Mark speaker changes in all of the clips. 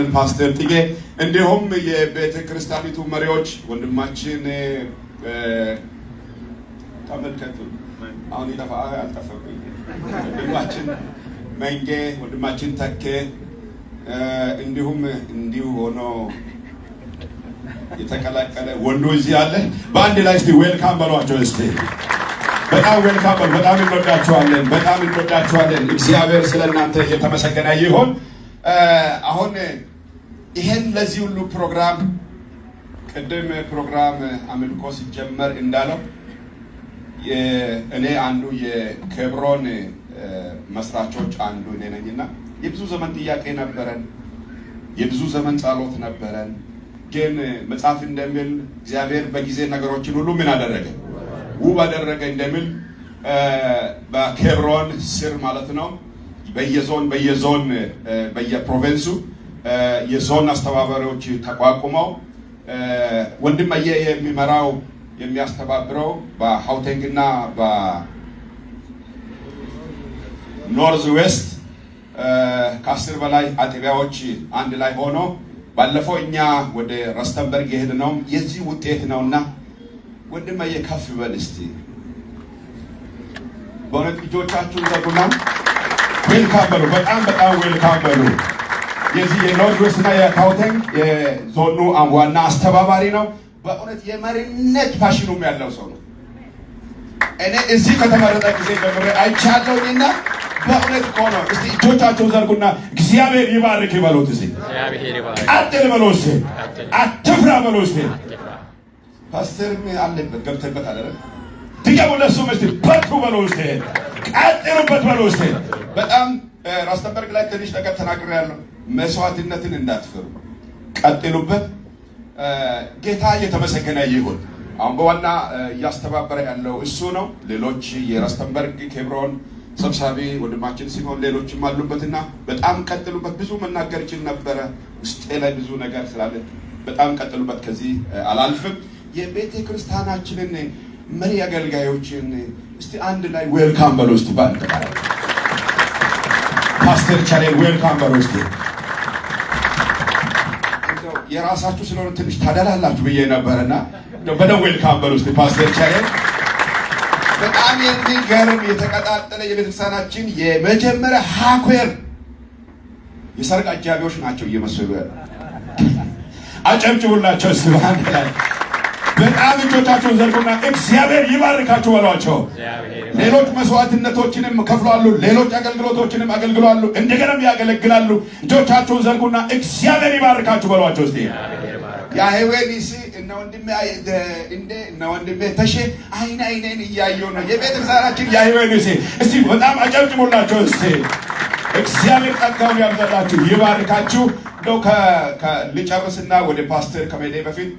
Speaker 1: እናመሰግናለን ፓስተር ጥጌ እንዲሁም የቤተ ክርስቲያኒቱ መሪዎች ወንድማችን ተመልከቱ አሁን አልጠፋብኝ ወንድማችን መንጌ ወንድማችን ተከ እንዲሁም እንዲሁ ሆኖ የተቀላቀለ ወንዶ እዚህ አለ በአንድ ላይ እስቲ ዌልካም በሏቸው እስቲ በጣም ዌልካም በጣም እንወዳችኋለን እግዚአብሔር ስለናንተ የተመሰገነ ይሁን አሁን ይሄን ለዚህ ሁሉ ፕሮግራም ቀደም ፕሮግራም አምልኮ ሲጀመር እንዳለው እኔ አንዱ የኬብሮን መስራቾች አንዱ ነኝና የብዙ ዘመን ጥያቄ ነበረን የብዙ ዘመን ጸሎት ነበረን ግን መጽሐፍ እንደሚል እግዚአብሔር በጊዜ ነገሮችን ሁሉ ምን አደረገ ውብ አደረገ እንደሚል በኬብሮን ስር ማለት ነው በየዞን በየፕሮቪንሱ የዞን አስተባባሪዎች ተቋቁመው ወንድማዬ የሚመራው የሚያስተባብረው በሃውቴንግና በኖርዝ ዌስት ከ10 በላይ አጥቢያዎች አንድ ላይ ሆኖ ባለፈው እኛ ወደ ረስተንበርግ የሄድነው የዚህ ውጤት ነውና ወንድማዬ ከፍ በል እስቲ በእውነት ልጆቻችሁን ዘጉና ዌልካም በሉ በጣም ዌልካም በሉ የዚህ የኖርዝ ዌስት እና የሃውቴንግ የዞኑ ዋና አስተባባሪ ነው በእውነት የመሪነት ፋሽኑም ያለው ሰው ነው እኔ እዚህ ከተመረጠ ጊዜ ጀምሬ አይቻለሁና በእውነት ቆኖ እስቲ እጆቻችሁን ዘርጉና እግዚአብሔር ይባርክ ይበሉት እስቲ እግዚአብሔር ይባርክ ቀጥል በሉ እስቲ አትፍራ በሉ እስቲ ፓስተርም አለበት ገብተበት አይደል ትገቡ ለሱም እስቲ በርቱ በሉ እስቲ ቀጥሉበት በሉ እስቲ በጣም ራስተንበርግ ላይ ትንሽ ነገር ተናግሬያለሁ መስዋዕትነትን እንዳትፈሩ ቀጥሉበት ጌታ የተመሰገነ ይሁን አሁን በዋና ያስተባበረ ያለው እሱ ነው ሌሎች የራስተንበርግ ኬብሮን ሰብሳቢ ወንድማችን ሲሆን ሌሎችም አሉበትና በጣም ቀጥሉበት ብዙ መናገር ይችል ነበር ውስጤ ላይ ብዙ ነገር ስላለ በጣም ቀጥሉበት ከዚህ አላልፍም የቤተ ክርስቲያናችንን መሪ አገልጋዮችን እስቲ አንድ ላይ ዌልካም በሉ እስቲ ባንተ ፓስተር ቻሌን ዌልካም በሉ እስቲ የራሳችሁ ስለሆነ ትንሽ ታደላላችሁ ብዬ ነበርና በደው ዌልካም በሉ እስቲ ፓስተር ቻሌን በጣም የሚገርም የተቀጣጠለ የቤተክርስቲያናችን የመጀመሪያ ሃኩር የሰርግ አጃቢዎች ናቸው እየመሰሉ አጨብጭቡላቸው እስቲ ባንተ ላይ በጣም እጆቻችሁን ዘርጉና እግዚአብሔር ይባርካችሁ በሏቸው ሌሎች መስዋዕትነቶችንም ከፍሏሉ ሌሎች አገልግሎቶችንም አገልግሏሉ እንደገናም ያገለግላሉ እጆቻችሁን ዘርጉና እግዚአብሔር ይባርካችሁ በሏቸው እስቲ ያሄዌኒሲ እና ወንድሜ ተሼ አይኔን እያየው ነው የቤተክርስቲያናችን ያሄዌኒሲ እስቲ በጣም አጨብጭቡላቸው እስቲ እግዚአብሔር ጸጋውን ያብዛላችሁ ይባርካችሁ ነው ከልጨርስና ወደ ፓስተር ከመሄዴ በፊት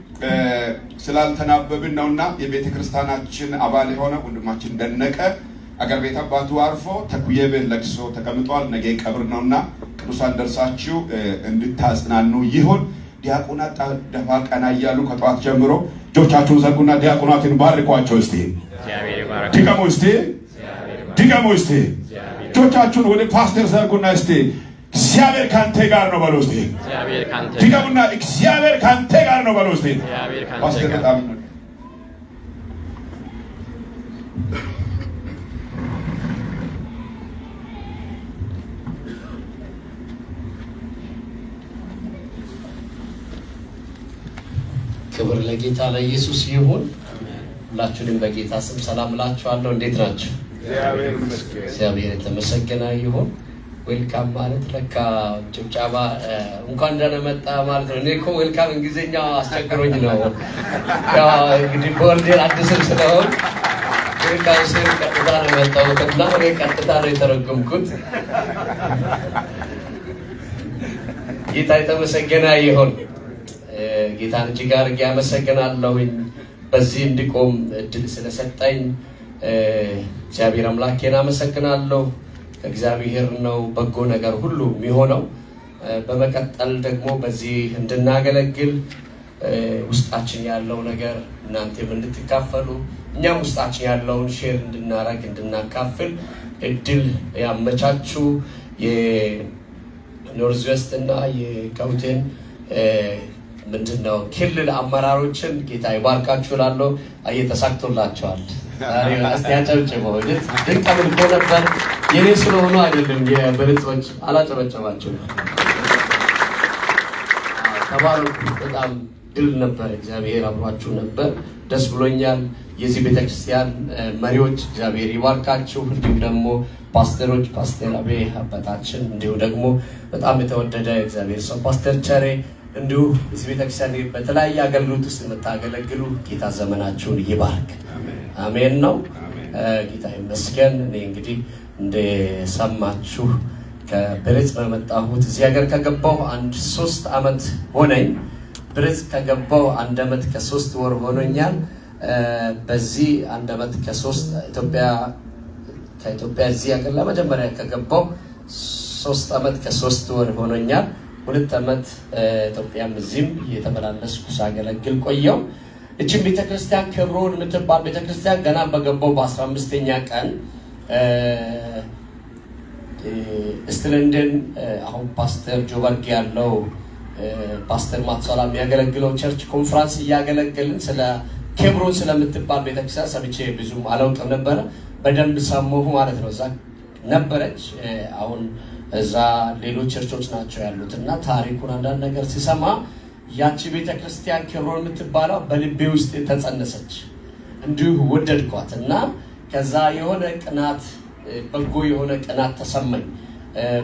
Speaker 1: ስላልተናበብን ነውና የቤተ ክርስቲያናችን አባል የሆነ ወንድማችን ደነቀ አገር ቤት አባቱ አርፎ ተኩየበ ለቅሶ ተቀምጧል ነገ ቀብር ነውና ቅዱሳን ደርሳችሁ እንድታጽናኑ ይሁን ዲያቆናት ደፋ ቀና እያሉ ከጧት ጀምሮ እጆቻችሁን ዘርጉና ዲያቆናትን ባርኳቸው እስቲ እግዚአብሔር ይባርክ ድገሙ እስቲ እጆቻችሁን ወደ ፓስተር ዘርጉና እስቲ እግዚአብሔር ካንተ ጋር ነው በሉ እስቲ እግዚአብሔር ካንተ ድገሙና እግዚአብሔር ካንተ ጋር ነው በሉ እስቲ እግዚአብሔር ካንተ ጋር
Speaker 2: ክብር ለጌታ ለኢየሱስ ይሁን ሁላችሁንም በጌታ ስም ሰላም እላችኋለሁ እንዴት ናችሁ እግዚአብሔር የተመሰገነ ይሁን ዌልካም ማለት ለካ ጭብጨባ እንኳን ደህና መጣ ማለት ነው እኔ እኮ ዌልካም እንግሊዘኛ አስቸግሮኝ ነው ያው እንግዲህ ቦርዴር አዲስም ስለሆነ ዌልካም ሲል ቀጥታ ነው የመጣሁት እና እኔ ቀጥታ ነው የተረጎምኩት ጌታ የተመሰገነ ይሁን ጌታን እጅግ አድርጌ አመሰግናለሁ በዚህ እንድቆም እድል ስለሰጠኝ እግዚአብሔር አምላኬን አመሰግናለሁ እግዚአብሔር ነው በጎ ነገር ሁሉ የሚሆነው በመቀጠል ደግሞ በዚህ እንድናገለግል ውስጣችን ያለው ነገር እናንተም እንድትካፈሉ እኛም ውስጣችን ያለውን ሼር እንድናረግ እንድናካፍል እድል ያመቻቹ ኖርዝ ዌስት እና የካውንቲን ምንድነው ክልል አመራሮችን ጌታ ይባርካችሁ እላለሁ። ተሳክቶላቸዋል። ዛሬ አስተያጨብጭበው ድንቅ አምልኮ ነበር። የኔ ስለሆኑ አይደለም የበለጾች አላጨበጨባቸው። ተባረኩ። በጣም ድል ነበር። እግዚአብሔር አብሯችሁ ነበር። ደስ ብሎኛል። የዚህ ቤተክርስቲያን መሪዎች እግዚአብሔር ይባርካችሁ። እንዲሁም ደግሞ ፓስተሮች፣ ፓስተር አቤ አባታችን፣ እንዲሁ ደግሞ በጣም የተወደደ እግዚአብሔር ሰው ፓስተር ቸሬ፣ እንዲሁ እዚህ ቤተክርስቲያን በተለያየ አገልግሎት ውስጥ የምታገለግሉ ጌታ ዘመናችሁን ይባርክ። አሜን ነው። ጌታ ይመስገን። እኔ እንግዲህ እንደሰማችሁ ከብሬዝ በመጣሁት እዚህ ሀገር ከገባሁ 3 ዓመት ሆነኝ። ብሬዝ ከገባሁ 1 ዓመት ከ3 ወር ሆኖኛል። በዚህ 1 ዓመት ከ3 ከኢትዮጵያ እዚህ ሀገር ለመጀመሪያ ከገባሁ 3 ዓመት ከ3 ወር ሆኖኛል። 2 ዓመት ኢትዮጵያም እዚህም እየተመላለስኩ ሳገለግል ቆየው። እቺን ቤተክርስቲያን ክብሮን የምትባል ቤተክርስቲያን ገና በገባው በ15ኛ ቀን ስትለንደን አሁን ፓስተር ጆበርግ ያለው ፓስተር ማትሳላ የሚያገለግለው ቸርች ኮንፈረንስ እያገለገልን ስለ ክብሮን ስለምትባል ቤተክርስቲያን ሰምቼ ብዙም አላውቅም ነበረ። በደንብ ሰማሁ ማለት ነው። እዛ ነበረች። አሁን እዛ ሌሎች ቸርቾች ናቸው ያሉት እና ታሪኩን አንዳንድ ነገር ሲሰማ ያቺ ቤተክርስቲያን ክብሮን የምትባለው በልቤ ውስጥ ተጸነሰች። እንዲሁ ወደድኳት እና ከዛ የሆነ ቅናት፣ በጎ የሆነ ቅናት ተሰማኝ።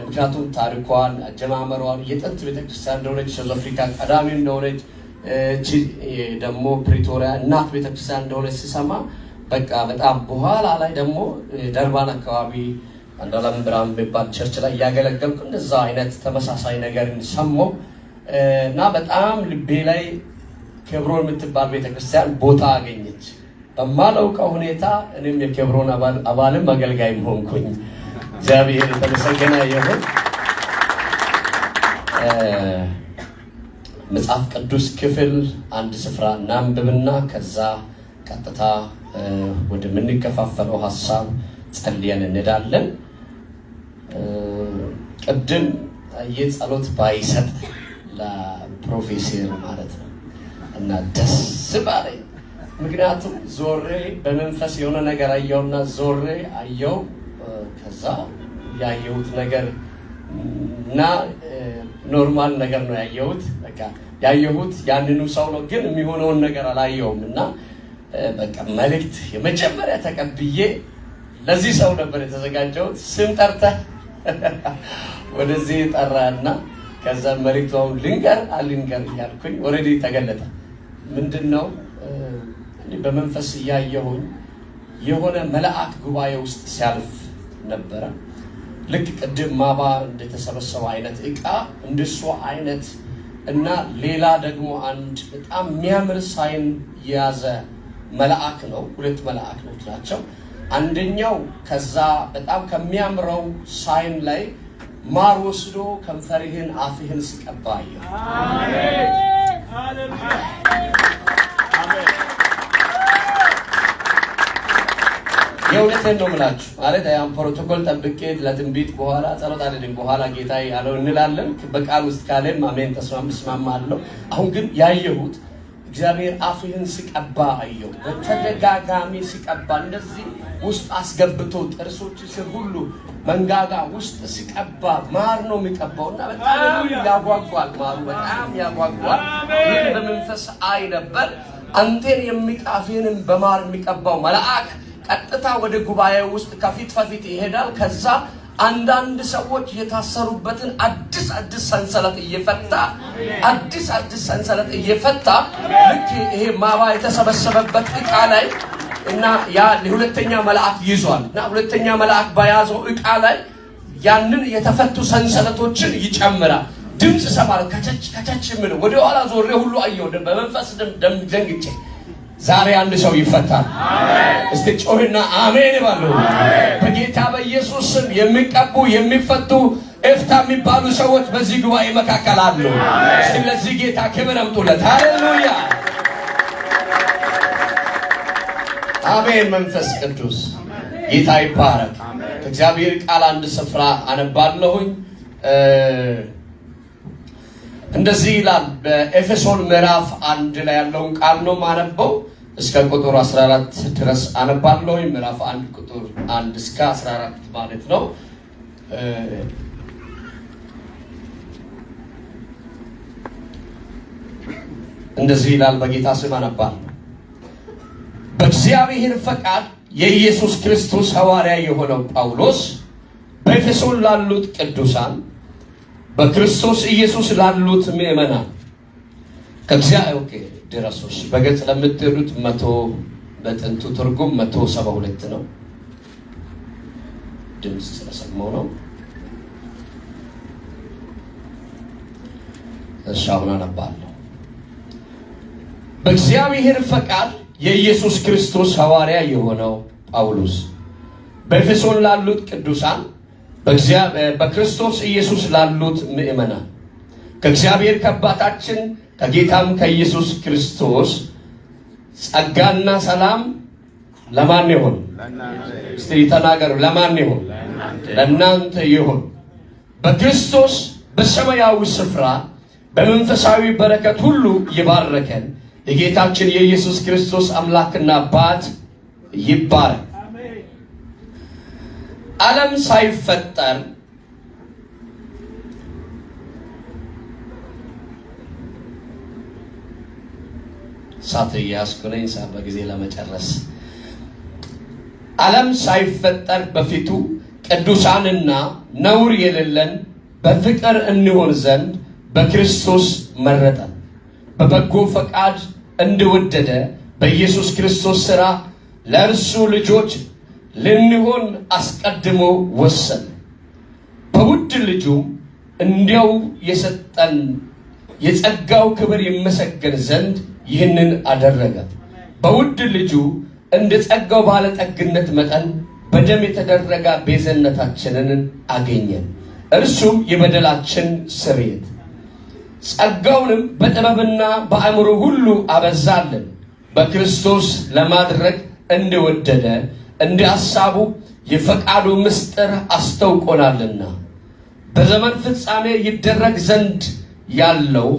Speaker 2: ምክንያቱም ታሪኳን፣ አጀማመሯን የጥንት ቤተክርስቲያን እንደሆነች፣ ሳውዝ አፍሪካ ቀዳሚ እንደሆነች፣ ደግሞ ፕሪቶሪያ እናት ቤተክርስቲያን እንደሆነች ሲሰማ በቃ በጣም በኋላ ላይ ደግሞ ደርባን አካባቢ አንዳለም ብራም የሚባል ቸርች ላይ ያገለገልኩ እንደዛ አይነት ተመሳሳይ ነገርን ሰማሁ እና በጣም ልቤ ላይ ክብሮን የምትባል ቤተክርስቲያን ቦታ አገኘች። በማላውቀው ሁኔታ እኔም የክብሮን አባልም አገልጋይም ሆንኩኝ። እግዚአብሔር የተመሰገነ ይሁን። መጽሐፍ ቅዱስ ክፍል አንድ ስፍራ እናንብብና ከዛ ቀጥታ ወደ ምንከፋፈለው ሐሳብ ጸልየን እንሄዳለን። ቅድም የጸሎት ባይሰጥ ለፕሮፌሰር ማለት ነው እና ደስ ባለኝ። ምክንያቱም ዞሬ በመንፈስ የሆነ ነገር አየውና ዞሬ አየው። ከዛ ያየሁት ነገር እና ኖርማል ነገር ነው ያየሁት። በቃ ያየሁት ያንኑ ሰው ነው፣ ግን የሚሆነውን ነገር አላየውም እና በቃ መልእክት የመጀመሪያ ተቀብዬ ለዚህ ሰው ነበር የተዘጋጀሁት። ስም ጠርተህ ወደዚህ ጠራና ከዛ መልእክቱን ልንገር እያልኩኝ ኦልሬዲ ተገለጠ። ምንድነው በመንፈስ እያየሁኝ የሆነ መልአክ ጉባኤ ውስጥ ሲያልፍ ነበረ። ልክ ቅድም ማባ እንደተሰበሰበ አይነት ዕቃ እንደሱ አይነት እና ሌላ ደግሞ አንድ በጣም የሚያምር ሳይን የያዘ መልአክ ነው። 2 መልአኮች ናቸው። አንደኛው ከዛ በጣም ከሚያምረው ሳይን ላይ ማር ወስዶ ከንፈርህን አፍህን ሲቀባ አየሁ። አሜን ሃሌሉያ አሜን። የእውነቴን ነው የምላችሁ ማለት ያን ፕሮቶኮል ጠብቄ ለትንቢት በኋላ ጸሎት አለልኝ በኋላ ጌታ ያለው እንላለን። በቃል ውስጥ ካለም አሜን ተስማማለሁ። አሁን ግን ያየሁት እግዚአብሔር አፍህን ሲቀባ አየሁ። በተደጋጋሚ ሲቀባ እንደዚህ ውስጥ አስገብቶ ጥርሶች ስር ሁሉ መንጋጋ ውስጥ ሲቀባ ማር ነው የሚቀባውና በጣም ያጓጓል። ማሩ በጣም ያጓጓል። ይህን በመንፈስ አይ ነበር። አንተን የሚጣፍህንም በማር የሚቀባው መልአክ ቀጥታ ወደ ጉባኤ ውስጥ ከፊት ይሄዳል። ከዛ አንዳንድ ሰዎች የታሰሩበትን አዲስ ሰንሰለት እየፈታ ልክ ይሄ ማባ የተሰበሰበበት ዕቃ ላይ እና ያ ሁለተኛ መልአክ ይዟል እና ሁለተኛ መልአክ በያዘው ዕቃ ላይ ያንን የተፈቱ ሰንሰለቶችን ይጨምራል። ድምጽ ሰማል። ከቸች ምን ወደ ኋላ ዞሬ ሁሉ አየሁ። በመንፈስ ደንግጬ ዛሬ አንድ ሰው ይፈታል። አሜን። እስቲ ጮህና አሜን ይባሉ። በጌታ በኢየሱስ ስም የሚቀቡ የሚፈቱ እፍታ የሚባሉ ሰዎች በዚህ ጉባኤ መካከል አሉ። እስቲ ለዚህ ጌታ ክብር አምጡለት። ሃሌሉያ አሜን። መንፈስ ቅዱስ ጌታ ይባረክ። ከእግዚአብሔር ቃል አንድ ስፍራ አነባለሁኝ። እንደዚህ ይላል። በኤፌሶን ምዕራፍ 1 ላይ ያለውን ቃል ነው ማነበው። እስከ ቁጥር 14 ድረስ አነባለሁ። ምዕራፍ 1 ቁጥር 1 እስከ 14 ማለት ነው። እንደዚህ ይላል። በጌታ ስም አነባለሁ። በእግዚአብሔር ፈቃድ የኢየሱስ ክርስቶስ ሐዋርያ የሆነው ጳውሎስ በኤፌሶን ላሉት ቅዱሳን በክርስቶስ ኢየሱስ ላሉት ምእመናን ከእግዚአብሔር ድረሶች በገጽ ለምትሄዱት 100 በጥንቱ ትርጉም 172 ነው። ድምጽ ስለሰማው ነው። እሻውን አነባለሁ። በእግዚአብሔር ፈቃድ የኢየሱስ ክርስቶስ ሐዋርያ የሆነው ጳውሎስ በኤፌሶን ላሉት ቅዱሳን በክርስቶስ ኢየሱስ ላሉት ምእመናን ከእግዚአብሔር ከአባታችን ከጌታም ከኢየሱስ ክርስቶስ ጸጋና ሰላም ለማን ይሁን? እስቲ ተናገሩ። ለማን ይሁን? ለእናንተ ይሁን። በክርስቶስ በሰማያዊ ስፍራ በመንፈሳዊ በረከት ሁሉ ይባርከን የጌታችን የኢየሱስ ክርስቶስ አምላክና አባት ይባረክ። ዓለም ሳይፈጠር ሳትያስኩነኝ በጊዜ ለመጨረስ ዓለም ሳይፈጠር በፊቱ ቅዱሳንና ነውር የሌለን በፍቅር እንሆን ዘንድ በክርስቶስ መረጠን። በበጎ ፈቃድ እንደወደደ በኢየሱስ ክርስቶስ ሥራ ለእርሱ ልጆች ልንሆን አስቀድሞ ወሰነ። በውድ ልጁ እንዲያው የሰጠን የጸጋው ክብር ይመሰገን ዘንድ ይህንን አደረገ። በውድ ልጁ እንደ ጸጋው ባለጠግነት መጠን በደም የተደረገ ቤዛነታችንን አገኘን። እርሱም የበደላችን ስርየት። ጸጋውንም በጥበብና በአእምሮ ሁሉ አበዛልን፣ በክርስቶስ ለማድረግ እንደወደደ እንደ ሐሳቡ የፈቃዱ ምስጢር አስታውቆናልና። በዘመን ፍጻሜ ይደረግ ዘንድ ያለው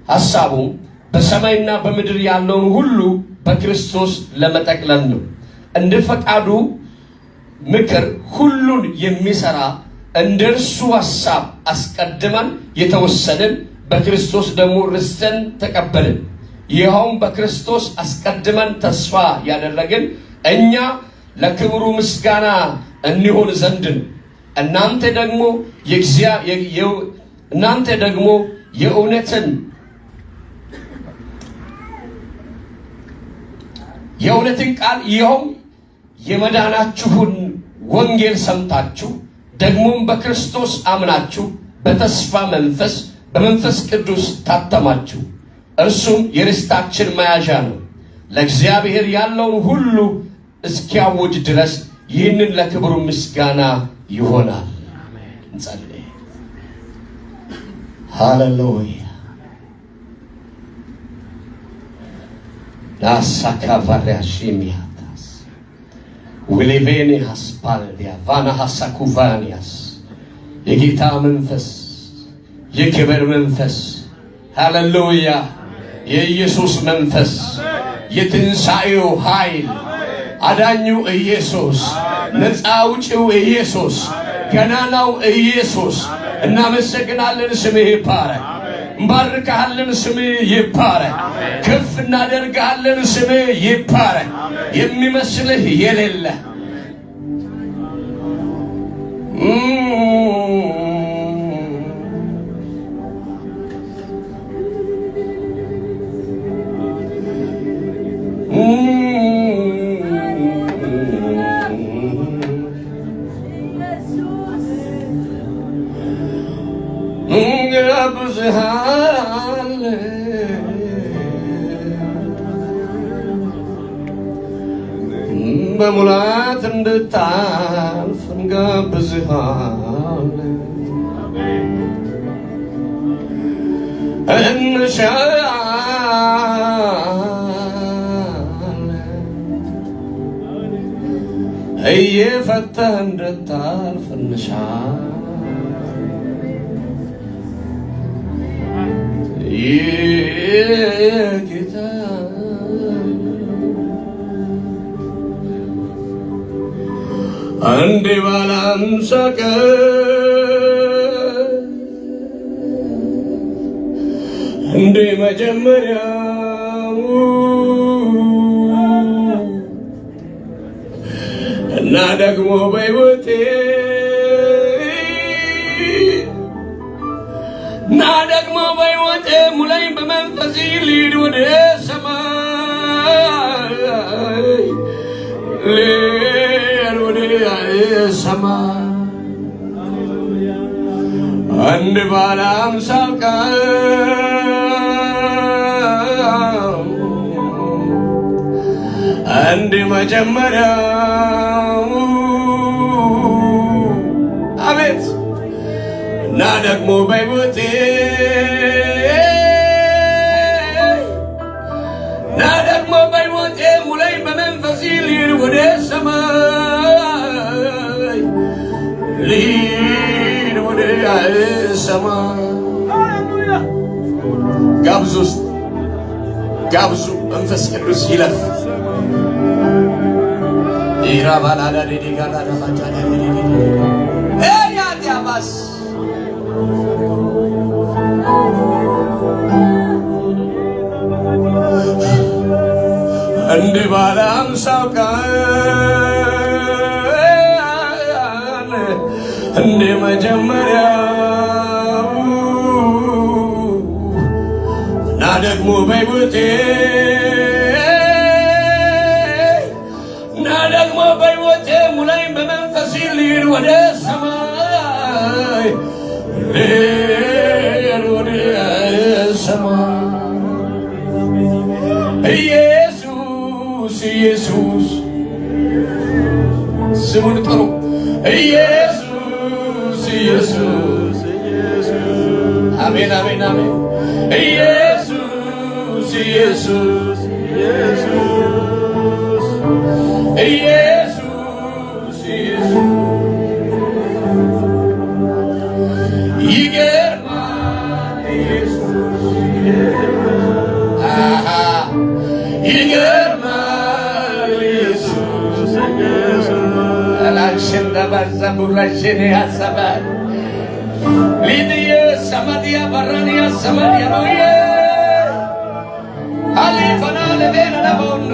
Speaker 2: ሐሳቡም በሰማይና በምድር ያለውን ሁሉ በክርስቶስ ለመጠቅለል ነው። እንደ ፈቃዱ ምክር ሁሉን የሚሰራ እንደ እርሱ ሐሳብ አስቀድመን የተወሰንን በክርስቶስ ደግሞ ርስትን ተቀበልን። ይኸውም በክርስቶስ አስቀድመን ተስፋ ያደረግን እኛ ለክብሩ ምስጋና እንሆን ዘንድ ነው። እናንተ ደግሞ የእውነትን ቃል ይኸውም የመዳናችሁን ወንጌል ሰምታችሁ ደግሞም በክርስቶስ አምናችሁ በተስፋ መንፈስ በመንፈስ ቅዱስ ታተማችሁ። እርሱም የርስታችን መያዣ ነው፣ ለእግዚአብሔር ያለውን ሁሉ እስኪያውጅ ድረስ ይህንን ለክብሩ ምስጋና ይሆናል። እንጸልይ። ሃሌሉያ ናሳካቫሪያሽሚያታስ ዊሌቬኒያስ ፓልዲያ ቫናሃሳኩቫኒያስ የጌታ መንፈስ የክብር መንፈስ ሃሌሉያ የኢየሱስ መንፈስ የትንሣኤው ኃይል አዳኙ ኢየሱስ ነፃ አውጪው ኢየሱስ ገናናው ኢየሱስ እናመሰግናለን። ስምህ ይባረክ። እንባርካለን። ስምህ ይባረክ። ከፍ እናደርጋለን። ስምህ ይባረክ። የሚመስልህ የሌለ እንጋብዝሃል በሙላት እንድታልፍ እንጋብዝሃል እንሻለን እየፈተህ እንድታልፍ እንሻለን የጌታ አንዴ ባለ 50 ቀን እንደ መጀመሪያው እና ደግሞ በሕይወቴ እና ደግሞ በሕይወቴ ሙላኝ በመንፈስ ልሂድ ወደ ሰማይ ልሂድ ወደ ሰማይ አንድ ባለ 50 ቀን አንድ መጀመሪያው አቤት እና ደግሞ በሕይወቴ እና ደግሞ በሕይወቴ ሙላኝ በመንፈስ ልሂድ ወደ ሰማይ ልሂድ ወደ ሰማይ ጋብዙ ውስጥ ጋብዙ መንፈስ ቅዱስ ይለፍ ኢራባላዳ ዲጋላ ዳፋታዳ ያዲያባስ እንደ ባለ 50 ቀን እንደ መጀመሪያው እና ደግሞ በሕይወቴ እና ደግሞ በሕይወቴ ሙላኝ በመንፈስ ልሂድ ወደ ሰማይ ልሂድ ወደ ሰማይ ኢየሱስ ኢየሱስ ስሙን ጥሩ ኢየሱስ ኢየሱስ አሜን አሜን አሜን ኢየሱስ ኢየሱስ ኢየሱስ ኢየሱስ ይገርማል ኢየሱስ ይገርማል ኢየሱስ አላሽን ደባዛቡራሽን ያሰባል ሊድየ ሰማዲያ በራኒያ ሰማዲያ ኖየ አሊፈና ለቤና ለቦኖ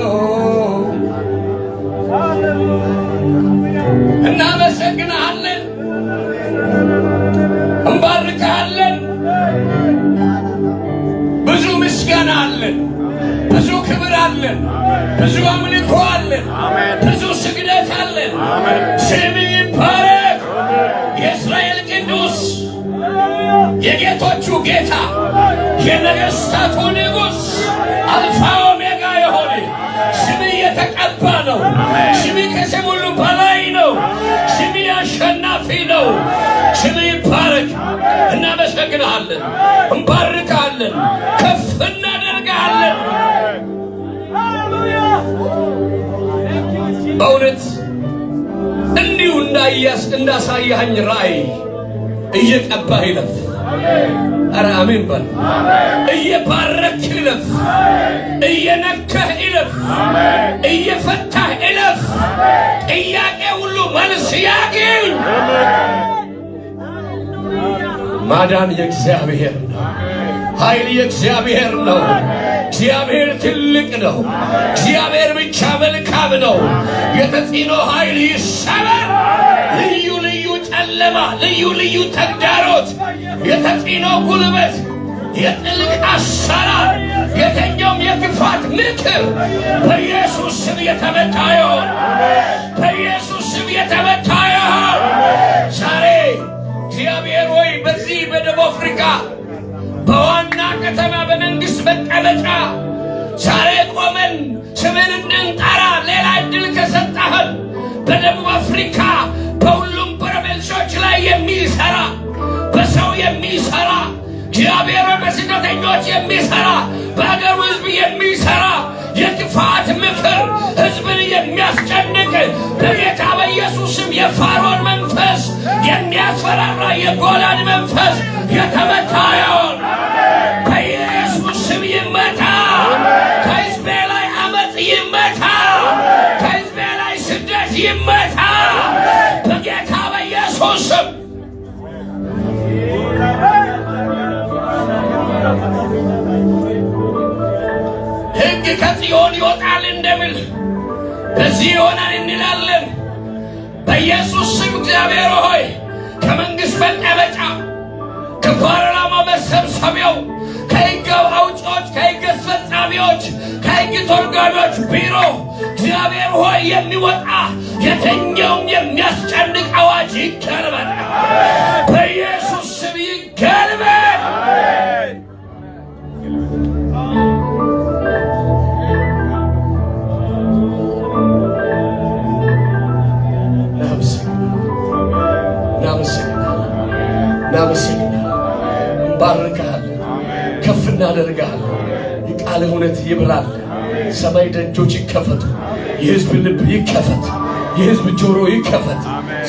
Speaker 2: እናመሰግናለን እንባርካለን ብዙ ምስጋና አለን ብዙ ክብር አለን ብዙ አምልኮ አለን ብዙ ስግደት አለን ስም ይባረክ የእስራኤል ቅዱስ የጌቶቹ ጌታ የነገሥታቱ ንጉሥ አልፋ ኦሜጋ የሆነ ስም የተቀባ ነው ስም ከስም ሁሉ በላይ ነው ስም አሸናፊ ነው ስም ይባረክ እናመሰግናለን እንባርካለን ከፍ እናደርጋለን በእውነት እንዲሁ እንዳሳየኸኝ ራእይ እየቀባህ ይለፍ ኧረ አሜን በል እየባረክህ ይለፍ እየነካህ ይለፍ እየፈታህ ይለፍ ጥያቄ ሁሉ መልስ ያግኝ ማዳን የእግዚአብሔር ነው ኃይል የእግዚአብሔር ነው እግዚአብሔር ትልቅ ነው እግዚአብሔር ብቻ መልካም ነው የተጽዕኖ ኃይል ይሰበር ልዩ ልዩ ጨለማ ልዩ ልዩ ተግዳሮት የተጽዕኖ ጉልበት የጥልቅ አሰራር የተኛውም የክፋት ምክር በኢየሱስ ስም የተመታ ይሁን በኢየሱስ ስም የተመታ ይሁን ዛሬ እግዚአብሔር ሆይ በዚህ በደቡብ አፍሪካ በዋና ከተማ በመንግስት መቀመጫ ዛሬ ቆመን ስምን እንድንጠራ ሌላ ዕድል ከሰጠህን በደቡብ አፍሪካ በሁሉም ፕሮቪንሶች ላይ የሚሰራ በሰው የሚሰራ እግዚአብሔር በስደተኞች የሚሰራ በአገሩ ሕዝብ የሚሰራ የክፋት ምክር ሕዝብን የሚያስጨንቅ በጌታ በኢየሱስም የፋሮን መንፈስ የሚያስፈራራ የጎላን መንፈስ የተመታ ይሁን። ሕግ ከጽዮን ይወጣል እንደሚል በዚህ ሆነን እንላለን። በኢየሱስ ስም እግዚአብሔር ሆይ ከመንግሥት መቀመጫ ከፓርላማ መሰብሰቢያው ከሕግ አውጪዎች ከሕግ አስፈጻሚዎች ከሕግ ተርጓሚዎች ቢሮ እግዚአብሔር ሆይ የሚወጣ የትኛውም የሚያስጨንቅ አዋጅ ይገልበጥ፣ በኢየሱስ ስም ይገልበጥ። እንባርክሃለን፣ ከፍ እናደርግሃለን። የቃልህ እውነት ይብራል። ሰማይ ደጆች ይከፈቱ፣ የሕዝብ ልብ ይከፈት፣ የሕዝብ ጆሮ ይከፈት።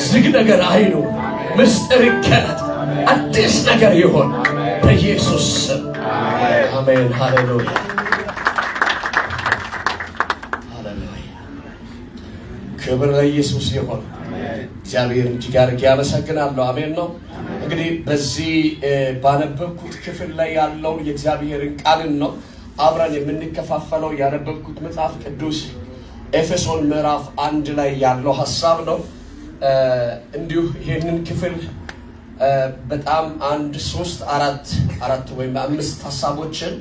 Speaker 2: ዝግ ነገር አይኑር፣ ምስጢር ይገለጥ፣ አዲስ ነገር ይሆን በኢየሱስ ስም አሜን። ሃሌሉያ ሃሌሉያ። ክብር ለኢየሱስ ይሁን። እግዚአብሔር እጅግ አድርጌ አመሰግናለሁ። አሜን ነው። እንግዲህ በዚህ ባነበብኩት ክፍል ላይ ያለውን የእግዚአብሔርን ቃልን ነው አብረን የምንከፋፈለው። ያነበብኩት መጽሐፍ ቅዱስ ኤፌሶን ምዕራፍ 1 ላይ ያለው ሐሳብ ነው። እንዲሁ ይህንን ክፍል በጣም 1 3 4 ወይም 5 ሐሳቦችን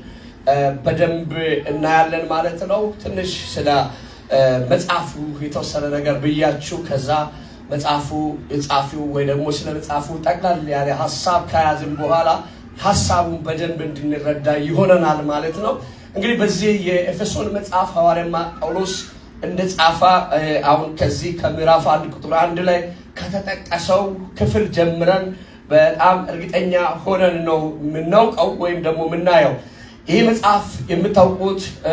Speaker 2: በደንብ እናያለን ማለት ነው። ትንሽ ስለ መጽሐፉ የተወሰነ ነገር ብያችሁ ከዛ መጽሐፉ የጻፊው ወይ ደግሞ ስለ መጽሐፉ ጠቅላላ ያለ ሐሳብ ከያዝን በኋላ ሐሳቡን በደንብ እንድንረዳ ይሆነናል ማለት ነው። እንግዲህ በዚህ የኤፌሶን መጽሐፍ ሐዋርያው ጳውሎስ እንደጻፈ አሁን ከዚህ ከምዕራፍ 1 ቁጥር 1 ላይ ከተጠቀሰው ክፍል ጀምረን በጣም እርግጠኛ ሆነን ነው የምናውቀው ወይም ደግሞ የምናየው። ይህ መጽሐፍ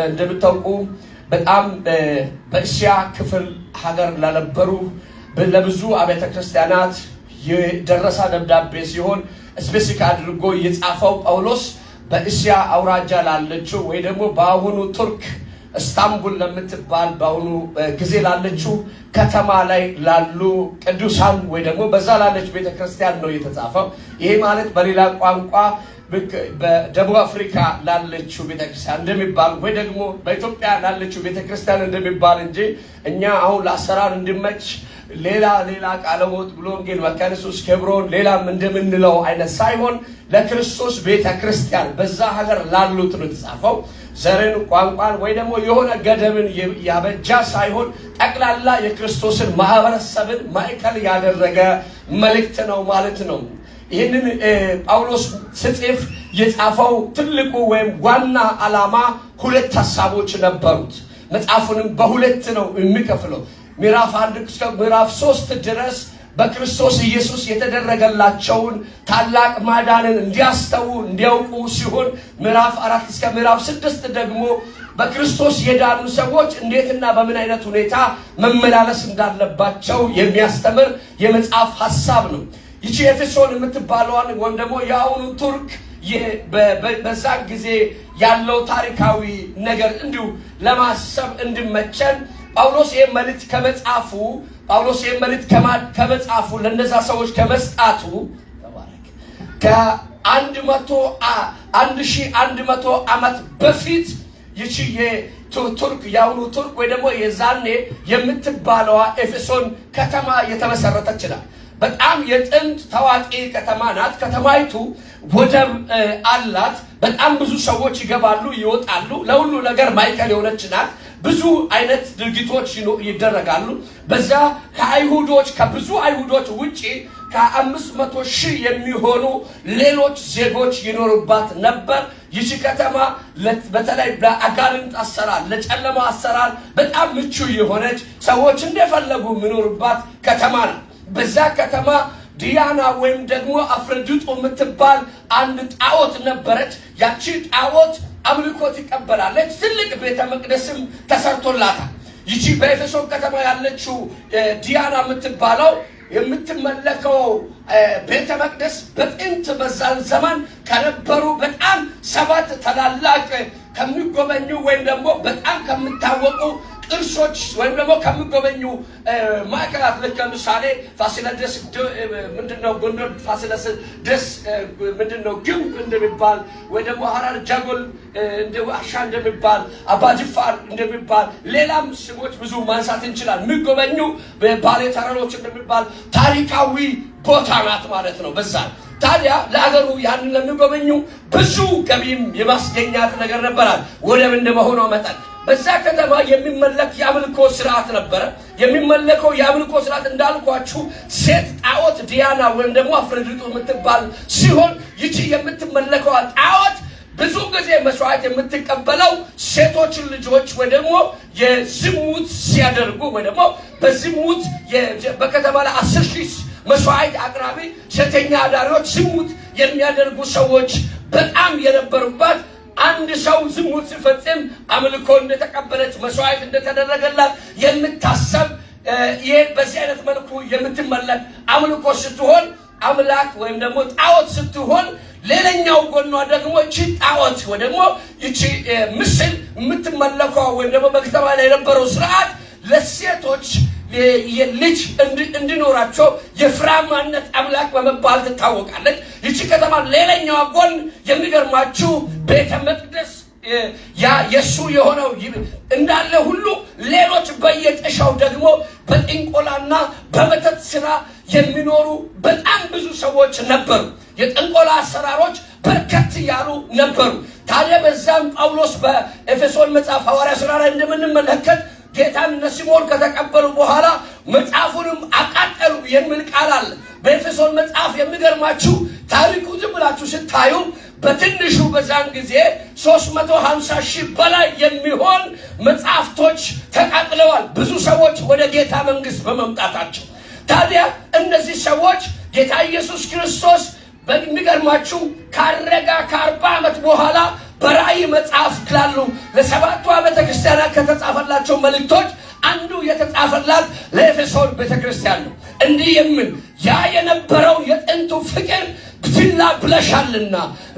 Speaker 2: እንደምታውቁ በጣም በእስያ ክፍል ሀገር ለነበሩ ለብዙ አብያተ ክርስቲያናት የደረሰ ደብዳቤ ሲሆን ስፔሲፊክ አድርጎ የጻፈው ጳውሎስ በእስያ አውራጃ ላለችው ወይ ደግሞ በአሁኑ ቱርክ እስታንቡል ለምትባል በአሁኑ ጊዜ ላለችው ከተማ ላይ ላሉ ቅዱሳን ወይ ደግሞ በዛ ላለች ቤተክርስቲያን ነው የተጻፈው። ይሄ ማለት በሌላ ቋንቋ በደቡብ አፍሪካ ላለችው ቤተክርስቲያን እንደሚባል ወይ ደግሞ በኢትዮጵያ ላለችው ቤተክርስቲያን እንደሚባል እንጂ እኛ አሁን ለአሰራር እንዲመች ሌላ ቃለ ሕይወት ብሎ ወንጌል መካነ ኢየሱስ ኬብሮን ሌላም እንደምንለው አይነት ሳይሆን ለክርስቶስ ቤተክርስቲያን በዛ ሀገር ላሉት ነው የተጻፈው። ዘርን፣ ቋንቋን ወይ ደግሞ የሆነ ገደብን ያበጃ ሳይሆን ጠቅላላ የክርስቶስን ማህበረሰብን ማዕከል ያደረገ መልእክት ነው ማለት ነው። ይህንን ጳውሎስ ሲጽፍ የጻፈው ትልቁ ወይም ዋና ዓላማ 2 ሐሳቦች ነበሩት። መጽሐፉንም በሁለት ነው የሚከፍለው። ምዕራፍ 1 እስከ ምዕራፍ 3 ድረስ በክርስቶስ ኢየሱስ የተደረገላቸውን ታላቅ ማዳንን እንዲያውቁ ሲሆን ምዕራፍ 4 እስከ ምዕራፍ 6 ደግሞ በክርስቶስ የዳኑ ሰዎች እንዴትና በምን አይነት ሁኔታ መመላለስ እንዳለባቸው የሚያስተምር የመጽሐፍ ሐሳብ ነው። ይቺ ኤፌሶን የምትባለዋን ወይም ደግሞ የአሁኑ ቱርክ በዛ ጊዜ ያለው ታሪካዊ ነገር እንዲሁ ለማሰብ እንድመቸን ጳውሎስ መልእክት ከመጻፉ ለነዛ ሰዎች ከመስጣቱ ከ1100 ዓመት በፊት ይቺ ቱርክ የአሁኑ ቱርክ ወይ ደግሞ የዛኔ የምትባለዋ ኤፌሶን ከተማ የተመሰረተች ናት። በጣም የጥንት ታዋቂ ከተማ ናት። ከተማይቱ ወደብ አላት። በጣም ብዙ ሰዎች ይገባሉ ይወጣሉ። ለሁሉ ነገር ማዕከል የሆነች ናት። ብዙ አይነት ድርጊቶች ይደረጋሉ። በዛ ከብዙ አይሁዶች ውጪ ከ500,000 የሚሆኑ ሌሎች ዜጎች ይኖሩባት ነበር። ይቺ ከተማ በተለይ ለአጋንንት አሰራር፣ ለጨለማ አሰራር በጣም ምቹ የሆነች ሰዎች እንደፈለጉ የሚኖሩባት ከተማ ናት። በዛ ከተማ ዲያና ወይም ደግሞ አፍሮዲጡ የምትባል አንድ ጣዖት ነበረች። ያቺ ጣዖት አምልኮት ይቀበላለች። ትልቅ ቤተ መቅደስም ተሰርቶላታል። ይቺ በኤፌሶን ከተማ ያለችው ዲያና የምትባለው የምትመለከው ቤተ መቅደስ በጥንት በዛን ዘመን ከነበሩ በጣም 7 ታላላቅ ከሚጎበኙ ወይም ደግሞ በጣም ከሚታወቁ ቅርሶች ወይም ደግሞ ከሚጎበኙ ማዕከላት ልክ ለምሳሌ ፋሲለደስ ምንድነው ጎንደር ፋሲለደስ ምንድነው ግንብ እንደሚባል ወይ ደግሞ ሐረር ጃጎል እንደ ዋሻ እንደሚባል አባጅፋር እንደሚባል ሌላም ስሞች ብዙ ማንሳት እንችላለን። የሚጎበኙ ባሌ ተራሮች እንደሚባል ታሪካዊ ቦታ ናት ማለት ነው። በዛ ታዲያ ለአገሩ ያንን ለሚጎበኙ ብዙ ገቢም የማስገኛት ነገር ነበራል። ወደብ እንደመሆኗ መጠን በዛ ከተማ የሚመለክ የአምልኮ ስርዓት ነበረ። የሚመለከው የአምልኮ ስርዓት እንዳልኳችሁ ሴት ጣዖት ዲያና ወይም ደግሞ አፍሮዲጡ የምትባል ሲሆን ይቺ የምትመለከው ጣዖት ብዙ ጊዜ መስዋዕት የምትቀበለው ሴቶች ልጆች ወይ ደግሞ የዝሙት ሲያደርጉ ወይ ደግሞ በዝሙት በከተማ ላይ 10,000 መስዋዕት አቅራቢ ሴተኛ አዳሪዎች ዝሙት የሚያደርጉ ሰዎች በጣም የነበሩባት አንድ ሰው ዝሙት ሲፈጽም አምልኮ እንደተቀበለች መስዋዕት እንደተደረገላት የምታሰብ በዚህ አይነት መልኩ የምትመለክ አምልኮ ስትሆን አምላክ ወይም ደግሞ ጣዖት ስትሆን ሌላኛው ጎኗ ደግሞ እቺ ጣዖት ወይ ደግሞ እቺ ምስል የምትመለከው ወይም ደግሞ በከተማ ላይ የነበረው ስርዓት ለሴቶች ልጅ እንዲኖራቸው የፍራማነት አምላክ በመባል ትታወቃለች። ይቺ ከተማ ሌላኛው ጎን የሚገርማችሁ ቤተ መቅደስ ያ የሱ የሆነው እንዳለ ሁሉ ሌሎች በየጥሻው ደግሞ በጥንቆላና በመተት ስራ የሚኖሩ በጣም ብዙ ሰዎች ነበሩ። የጥንቆላ አሰራሮች በርከት ያሉ ነበሩ። ታዲያ በዛም ጳውሎስ በኤፌሶን መጽሐፍ ሐዋርያ ሥራ ላይ እንደምንመለከት ጌታን ሲሞን ከተቀበሉ በኋላ መጽሐፉንም አቃጠሉ የሚል ቃል አለ በኤፌሶን መጽሐፍ። የሚገርማችሁ ታሪኩ ዝም ብላችሁ ስታዩ በትንሹ በዛን ጊዜ 350,000 በላይ የሚሆን መጽሐፍቶች ተቃጥለዋል፣ ብዙ ሰዎች ወደ ጌታ መንግስት በመምጣታቸው። ታዲያ እነዚህ ሰዎች ጌታ ኢየሱስ ክርስቶስ በሚገርማችሁ ካረጋ ከ40 ዓመት በኋላ በራእይ መጽሐፍ ካሉ ለሰባቱ ቤተክርስቲያናት ከተጻፈላቸው መልእክቶች አንዱ የተጻፈላት ለኤፌሶን ቤተክርስቲያን ነው። እንዲህ የሚል ያ የነበረው የጥንቱ ፍቅር ፊላ ብለሻልና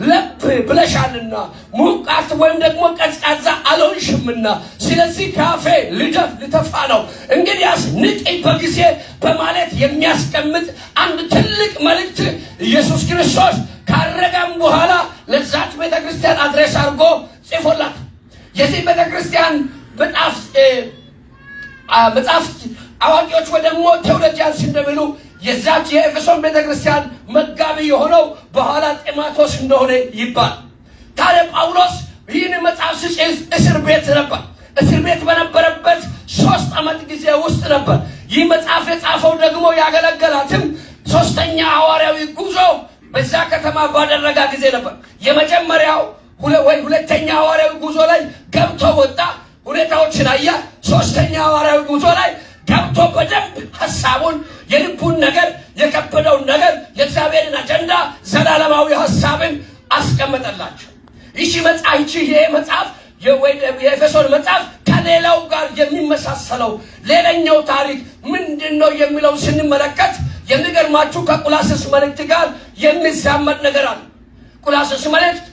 Speaker 2: ለብ ብለሻልና ሙቃት ወይም ደግሞ ቀዝቃዛ አልሆንሽምና ስለዚህ ካፌ ልተፋ ነው እንግዲያስ ንቂ በጊዜ በማለት የሚያስቀምጥ አንድ ትልቅ መልእክት ኢየሱስ ክርስቶስ ካረጋም በኋላ ለዛች ቤተክርስቲያን አድሬስ አድርጎ ጽፎላት የዚህ ቤተክርስቲያን መጽሐፍ አዋቂዎች ወይ ደግሞ ቴዎሎጂያንስ እንደሚሉ የዛች የኤፌሶን ቤተክርስቲያን መጋቢ የሆነው በኋላ ጢሞቴዎስ እንደሆነ ይባል። ታዲያ ጳውሎስ ይህን መጽሐፍ ሲጽፍ እስር ቤት ነበር። እስር ቤት በነበረበት 3 ዓመት ጊዜ ውስጥ ነበር ይህ መጽሐፍ የጻፈው። ደግሞ ያገለገላትም 3ኛ ሐዋርያዊ ጉዞ በዛ ከተማ ባደረጋ ጊዜ ነበር። የመጀመሪያው ወይ 2ኛ ሐዋርያዊ ጉዞ ላይ ገብቶ ወጣ፣ ሁኔታዎችን አያ። 3ኛ ሐዋርያዊ ጉዞ ላይ ገብቶ በደንብ ሐሳቡን የልቡን ነገር የከበደውን ነገር የእግዚአብሔርን አጀንዳ ዘላለማዊ ሐሳብን አስቀመጠላቸው። ይህ መጽሐፍ የኤፌሶን መጽሐፍ ከሌላው ጋር የሚመሳሰለው ሌላኛው ታሪክ ምንድነው የሚለው ስንመለከት የሚገርማችሁ ከቆላስይስ መልእክት ጋር የሚዛመድ ነገር አለ። ቆላስይስ መልእክት፣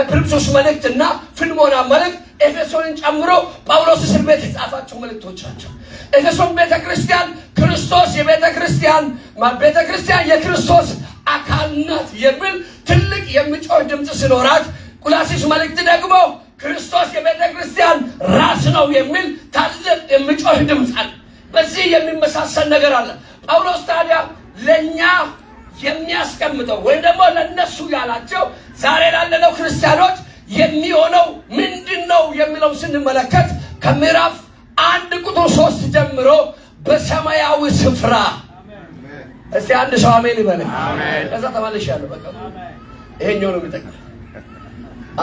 Speaker 2: ፊልጵስዩስ መልእክት እና ፊልሞና መልእክት ኤፌሶንን ጨምሮ ጳውሎስ እስር ቤት የጻፋቸው መልእክቶች ናቸው። ኤፌሶን ቤተክርስቲያን ክርስቶስ ቤተክርስቲያን የክርስቶስ አካል ናት የሚል ትልቅ የሚጮህ ድምጽ ሲኖራት፣ ቆላስይስ መልእክት ደግሞ ክርስቶስ የቤተክርስቲያን ራስ ነው የሚል ታላቅ የሚጮህ ድምጽ አለ። በዚህ የሚመሳሰል ነገር አለ። ጳውሎስ ታዲያ ለኛ የሚያስቀምጠው ወይ ደግሞ ለነሱ ያላቸው ዛሬ ላለነው ክርስቲያኖች የሚሆነው ምንድነው የሚለው ስንመለከት ከምዕራፍ 1 ቁጥር 3 ጀምሮ በሰማያዊ ስፍራ እስቲ አንድ ሰው አሜን ይበል። አሜን። ከዛ ተመልሻለሁ። በቃ ይሄኛው ነው የሚጠቅመው።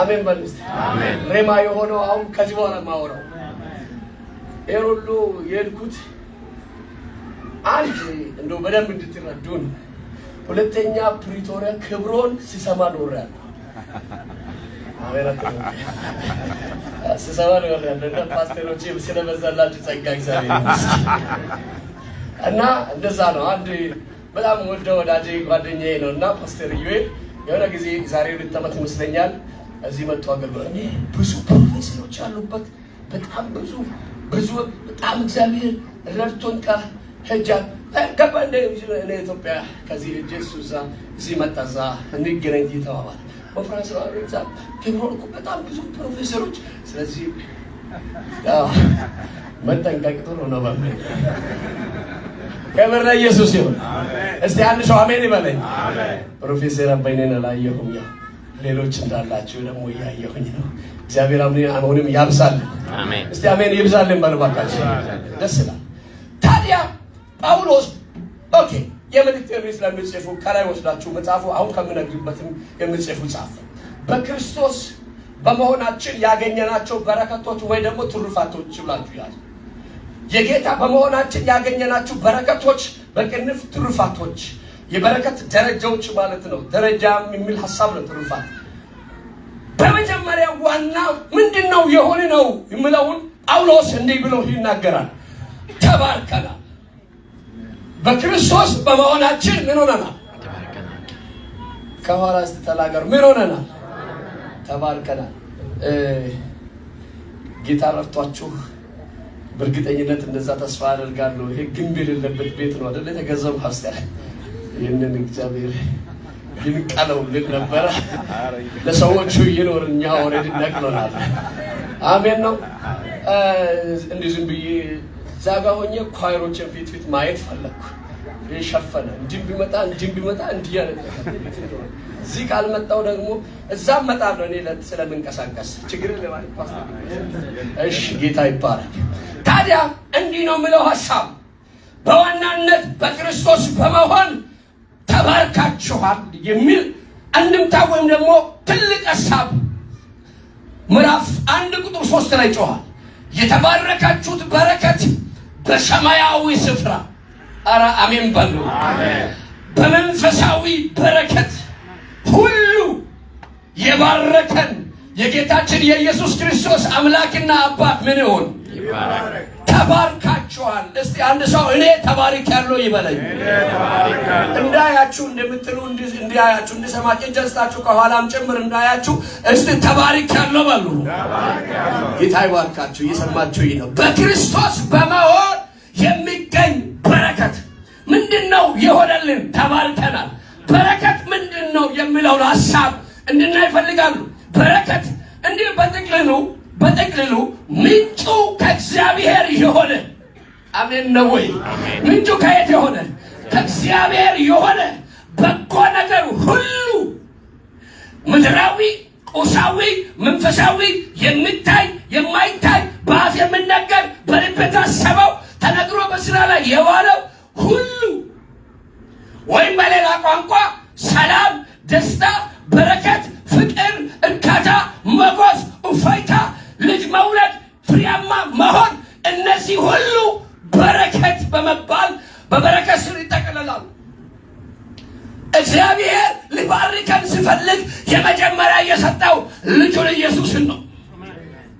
Speaker 2: አሜን በል እስቲ። አሜን። ሬማ የሆነው አሁን ከዚህ በኋላ ማወራው ሁሉ የልኩት አንድ እንደው በደንብ እንድትረዱን፣ ሁለተኛ ፕሪቶሪያ ክብሮን ሲሰማ ኖሬያለሁ። አሜን። ሲሰማ ኖሬያለሁ እና ፓስተሮቼ ስለበዛላችሁ ጸጋ እግዚአብሔር እና እንደዛ ነው። አንድ በጣም ወደው ወዳጄ ጓደኛዬ ነውና ፓስተር ዩኤል የሆነ ጊዜ ዛሬ 2 ዓመት ይመስለኛል እዚህ መጥቶ አገልግሎት ብዙ ፕሮፌሰሮች ያሉበት በጣም ብዙ ብዙ በጣም እግዚአብሔር ረድቶን ከሄጃ ገባን ኢትዮጵያ ከዚህ ጄሱስ እዚህ መጣዛ እንገናኝ ተባባል ኮንፈረንስ አሪዛ ከሆነኩ በጣም ብዙ ፕሮፌሰሮች ስለዚህ መጠንቀቅ ጥሩ ነው በሚል ከበረ ኢየሱስ ይሁን እስቲ አንድ ሰው አሜን ይበለኝ ፕሮፌሰር አባይነን አላየሁም ያ ሌሎች እንዳላችሁ ደግሞ ያየሁኝ ነው እግዚአብሔር አሁንም ያብዛል አሜን እስቲ አሜን ይብዛልን በልባካችሁ ደስ ይላል ታዲያ ጳውሎስ ኦኬ የመልእክት ለሚጽፉ ከላይ ወስዳችሁ መጽሐፉ አሁን ከምነግርበትም የሚጽፉ ጻፍ በክርስቶስ በመሆናችን ያገኘናቸው በረከቶች ወይ ደግሞ ትሩፋቶች ብላችሁ ያዙ የጌታ በመሆናችን ያገኘናቸው በረከቶች በቅንፍ ትሩፋቶች የበረከት ደረጃዎች ማለት ነው ደረጃም የሚል ሐሳብ ነው ትሩፋት በመጀመሪያ ዋና ምንድነው የሆነ ነው የሚለውን ጳውሎስ እንዲህ ብሎ ይናገራል ተባርከናል በክርስቶስ በመሆናችን ምን ሆነናል ተባርከናል ከኋላስ ተላገር ምን ሆነናል ተባርከናል ጌታ ረድቷችሁ በእርግጠኝነት እንደዛ ተስፋ አደርጋለሁ ይሄ ግንብ የሌለበት ቤት ነው አይደል የተገዛው ፓስተር ይሄንን እግዚአብሔር ይንቀለው ነበር ለሰዎቹ ይኖርኛ ኦሬዲ ነቅሎናል አሜን ነው እንደዚህ ብዬ ዛጋ ሆኜ ኳይሮችን ፊት ማየት ፈለኩ ይሸፈነ እንዲም ቢመጣ እንዲያ እዚህ ካልመጣው ደግሞ እዛም መጣለሁ እኔ ስለምንቀሳቀስ ችግር ለማለት ፓስተር እሺ ጌታ ይባረክ ታዲያ እንዲህ ነው ምለው ሐሳብ በዋናነት በክርስቶስ በመሆን ተባርካችኋል የሚል አንድምታ ወይም ደግሞ ትልቅ ሐሳብ ምዕራፍ 1 ቁጥር 3 ላይ ጮሃል የተባረካችሁት በረከት በሰማያዊ ስፍራ አራ አሜን በሉ አሜን በመንፈሳዊ በረከት ሁሉ የባረከን የጌታችን የኢየሱስ ክርስቶስ አምላክና አባት ምን ይሁን ይባረክ ተባርካችኋል እስቲ አንድ ሰው እኔ ተባርካለሁ ይበለኝ እንዳያችሁ እንደምትሉ እንዲያያችሁ እንደሰማችሁ ጀስታችሁ ከኋላም ጭምር እንዳያችሁ እስቲ ተባርካለሁ በሉ ጌታ ይባርካችሁ እየሰማችሁ ነው በክርስቶስ በመሆን የሚገኝ በረከት ምንድነው የሆነልን ተባርከናል በረከት ምንድነው የሚለው ሐሳብ እንድናይ ይፈልጋሉ በረከት እንዲህ በጥቅልሉ ምንጩ ከእግዚአብሔር የሆነ አሜን ነው ወይ ምንጩ ከየት የሆነ ከእግዚአብሔር የሆነ በጎ ነገር ሁሉ ምድራዊ ቁሳዊ መንፈሳዊ የሚታይ የማይታይ በአፍ የሚነገር በልብ የታሰበው ተነግሮ በስራ ላይ የዋለው ሁሉ ወይም በሌላ ቋንቋ ሰላም ደስታ በረከት ፍቅር እርካታ ሞገስ እፎይታ ልጅ መውለድ ፍሬያማ መሆን እነዚህ ሁሉ በረከት በመባል በበረከት ስር ይጠቀለላሉ እግዚአብሔር ሊባርከን ሲፈልግ የመጀመሪያ የሰጠው ልጁን ኢየሱስን ነው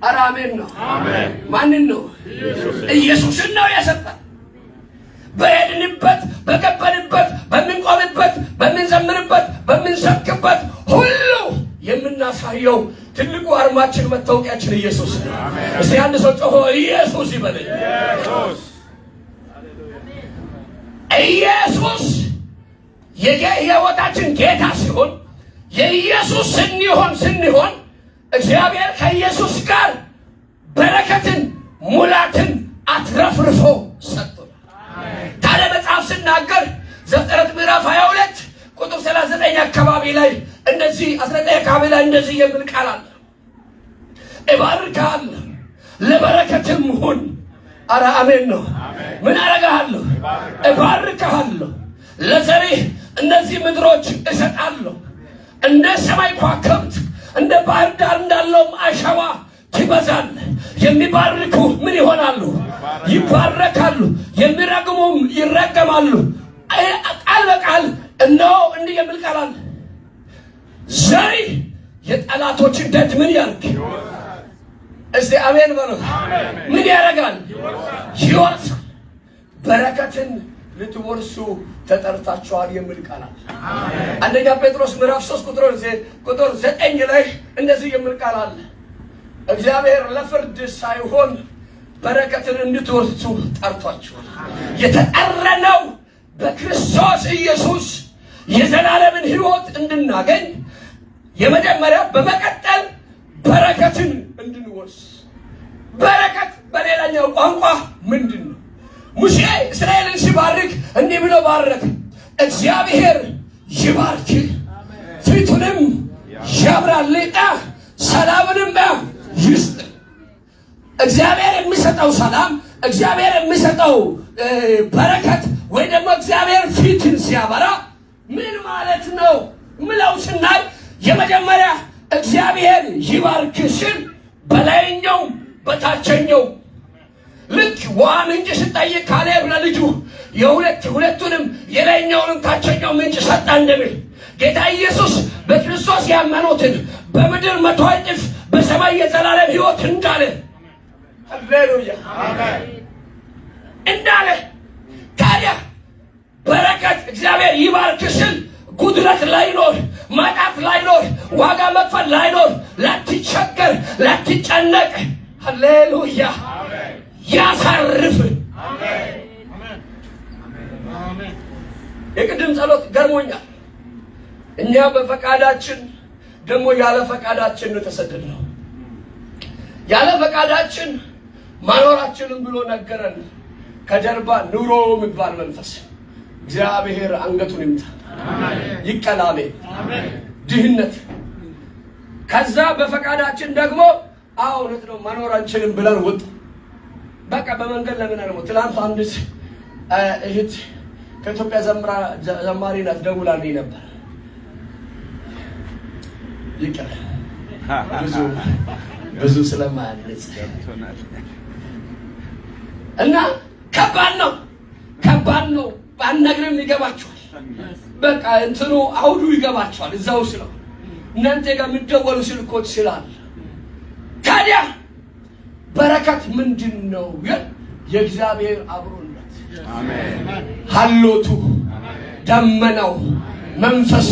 Speaker 2: ኧረ አሜን ነው አሜን ማንን ነው ኢየሱስን ነው የሰጠው በሄድንበት በገባንበት በምንቆምበት በምንዘምርበት በምንሰብክበት ሁሉ የምናሳየው ትልቁ አርማችን መታወቂያችን ኢየሱስ ነው እስቲ አንድ ሰው ጮሆ ኢየሱስ ይበለኝ ኢየሱስ የሕይወታችን ጌታ ሲሆን የኢየሱስ ስንሆን እግዚአብሔር ከኢየሱስ ጋር በረከትን ሙላትን አትረፍርፎ ሰጥቶናል ታዲያ መጽሐፍ ሲናገር ዘፍጥረት ምዕራፍ 22 ቁጥር 39 አካባቢ ላይ እንደዚህ 19 አካባቢ ላይ እንደዚህ የሚል ቃል አለ እባርክሃለሁ ለበረከትም ሁን ኧረ አሜን ነው ምን አደርግሃለሁ እባርክሃለሁ ለዘርህ እነዚህ ምድሮች እሰጣለሁ እንደ ሰማይ ከዋክብት እንደ ባህር ዳር እንዳለውም አሸዋ ትበዛለህ የሚባርኩ ምን ይሆናሉ ይባረካሉ የሚረግሙም ይረገማሉ ቃል በቃል እነሆ እንዲህ የሚል ቃል አለ ዘርህ የጠላቶችን ደጅ ምን ያርግ እስቲ አሜን በሉ ምን ያረጋል ይወርሳል በረከትን ልትወርሱ ተጠርታችኋል የሚል ቃል አለ አንደኛ ጴጥሮስ ምዕራፍ 3 ቁጥር 9 ላይ እንደዚህ የሚል ቃል አለ እግዚአብሔር ለፍርድ ሳይሆን በረከትን እንድትወርሱ ጠርቷችኋል። የተጠራነው በክርስቶስ ኢየሱስ የዘላለምን ሕይወት እንድናገኝ የመጀመሪያ በመቀጠል በረከትን እንድንወርስ። በረከት በሌላኛው ቋንቋ ምንድን ነው? ሙሴ እስራኤልን ሲባርክ እንዲህ ብሎ ባረከ፣ እግዚአብሔር ይባርክ፣ ፊቱንም ያብራልህ፣ ሰላምንም ይስጥ። እግዚአብሔር የሚሰጠው ሰላም፣ እግዚአብሔር የሚሰጠው በረከት ወይ ደግሞ እግዚአብሔር ፊትን ሲያበራ ምን ማለት ነው ምለው ስናይ የመጀመሪያ እግዚአብሔር ይባርክ ሲል በላይኛው በታችኛው ልክ ውሃ ምንጭ ስጠይቅ ካሌብ ለልጁ ሁለቱንም የላይኛውንም ታችኛው ምንጭ ሰጣ እንደሚል ጌታ ኢየሱስ በክርስቶስ ያመኑትን በምድር 100 እጥፍ በሰማይ የዘላለም ሕይወት እንዳለ ሃሌሉያ አሜን እንዳለ ታዲያ በረከት እግዚአብሔር ይባርክ ሲል ጉድለት ላይኖር፣ ማጣት ላይኖር፣ ዋጋ መክፈል ላይኖር፣ ላትቸገር፣ ላትጨነቅ ሃሌሉያ አሜን ያሳርፍ አሜን አሜን። የቅድም ጸሎት ገርሞኛል። እኛ በፈቃዳችን ደግሞ ያለ ፈቃዳችን ነው ተሰደድነው። ያለ ፈቃዳችን ማኖራችንን ብሎ ነገረን። ከጀርባ ኑሮ የሚባል መንፈስ እግዚአብሔር አንገቱን ይምታ ይቀላሜ ድህነት። ከዛ በፈቃዳችን ደግሞ እውነት ነው መኖር አንችልም ብለን ወጥ በቃ በመንገድ ለምን አለ። ትላንት አንድ እህት ከኢትዮጵያ ዘማሪ ናት ደውላልኝ ነበር። ይቀር ብዙ ስለማያለጽ እና ከባድ ነው ባንነግርም ይገባችኋል። በቃ እንትኑ አውዱ ይገባችኋል። እዛው ስለ እናንተ ጋር የምትደወሉ ስልኮች ስላለ ታዲያ በረከት ምንድነው? የእግዚአብሔር አብሮነት አሜን፣ ሀሎቱ ደመናው መንፈሱ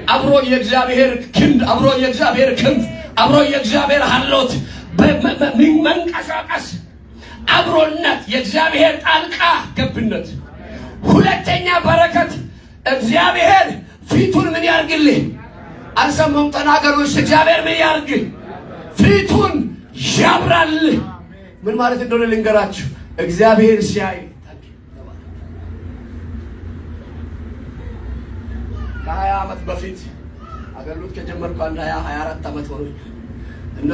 Speaker 2: አብሮ የእግዚአብሔር ክንድ አብሮ የእግዚአብሔር ክንፍ አብሮ የእግዚአብሔር ሀሎት መንቀሳቀስ አብሮነት የእግዚአብሔር ጣልቃ ገብነት። ሁለተኛ በረከት እግዚአብሔር ፊቱን ምን ያርግልህ? አልሰማሁም ተናገሩ። እግዚአብሔር ምን ያርግ? ፊቱን ያብራልህ። ምን ማለት እንደሆነ ልንገራችሁ። እግዚአብሔር ሲያይ ከ20 ዓመት በፊት አገልግሎት ከጀመርኩ 24 ዓመት ሆኖኛል እና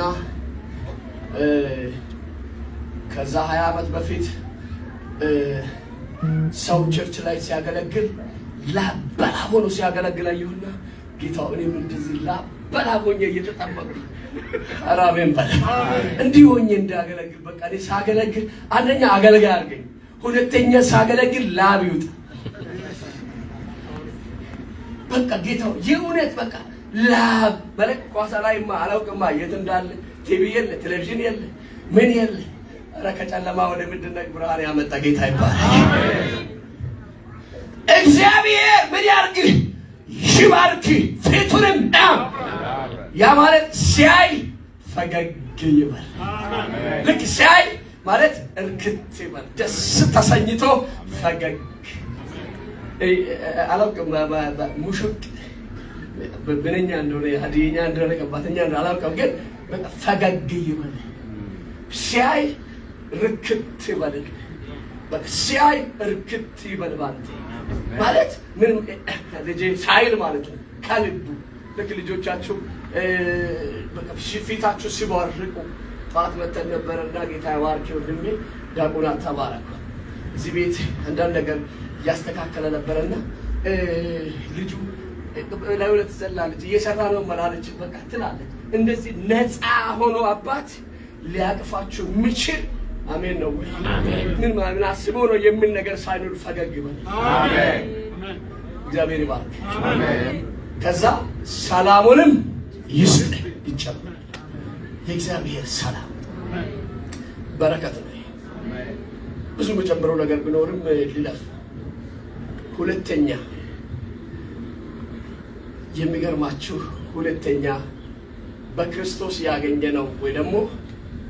Speaker 2: ከዛ 20 ዓመት በፊት ሰው ቸርች ላይ ሲያገለግል ላበላብ ሆኖ ሲያገለግል አየሁና ጌታው እኔም እንደዚህ ላበላብ ሆኜ እየተጠመቅኩ አራሜን ባለ እንዲህ ሆኜ እንዳገለግል በቃ እኔ ሳገለግል አንደኛ አገልጋይ አድርገኝ፣ ሁለተኛ ሳገለግል ላብ ይውጣ። በቃ ጌታው የእውነት በቃ ላብ በለቅ ኳሳ ላይማ አላውቅማ የት እንዳለ ቲቪ የለ ቴሌቪዥን የለ ምን የለ። ኧረ ከጨለማ ወደ ምድር ብርሃን ያመጣ ጌታ ይባላል። እግዚአብሔር ምን ያርግ? ይባርክ ፊቱንም ያ ማለት ሲያይ ፈገግ ይበል። ልክ ሲያይ ማለት እርክት ይበል፣ ደስ ተሰኝቶ ፈገግ አላውቅም ሙሽቅ በብነኛ እንደሆነ ሀዲኛ እንደሆነ ቀባተኛ አላውቅም፣ ግን ፈገግ ይበል። ሲያይ ርክት ይበል። ሲያይ እርክት ይበል ማለት ምን ልጄ ሳይል ማለት ነው ከልቡ። ልክ ልጆቻችሁ ፊታችሁ ሲባርቁ ጠዋት መተን ነበረና ጌታ ይባርክ ወንድሜ ዲያቆናት ተባረኩ። እዚህ ቤት አንዳንድ ነገር እያስተካከለ ነበረና ልጁ ለሁለት ዘላለች እየሰራ ነው መላለች በቃ ትላለች። እንደዚህ ነፃ ሆኖ አባት ሊያቅፋችሁ ምችል አሜን ነው ወይ? ምን ማለት አስቦ ነው የሚል ነገር ሳይኖር ፈገግ ይበል። አሜን። እግዚአብሔር ይባርክ። አሜን። ከዛ ሰላሙንም ይስጥ ይጨምር። የእግዚአብሔር ሰላም በረከት ነው። ብዙ መጨመረው ነገር ቢኖርም ሊለፍ። ሁለተኛ የሚገርማችሁ ሁለተኛ በክርስቶስ ያገኘነው ወይ ደግሞ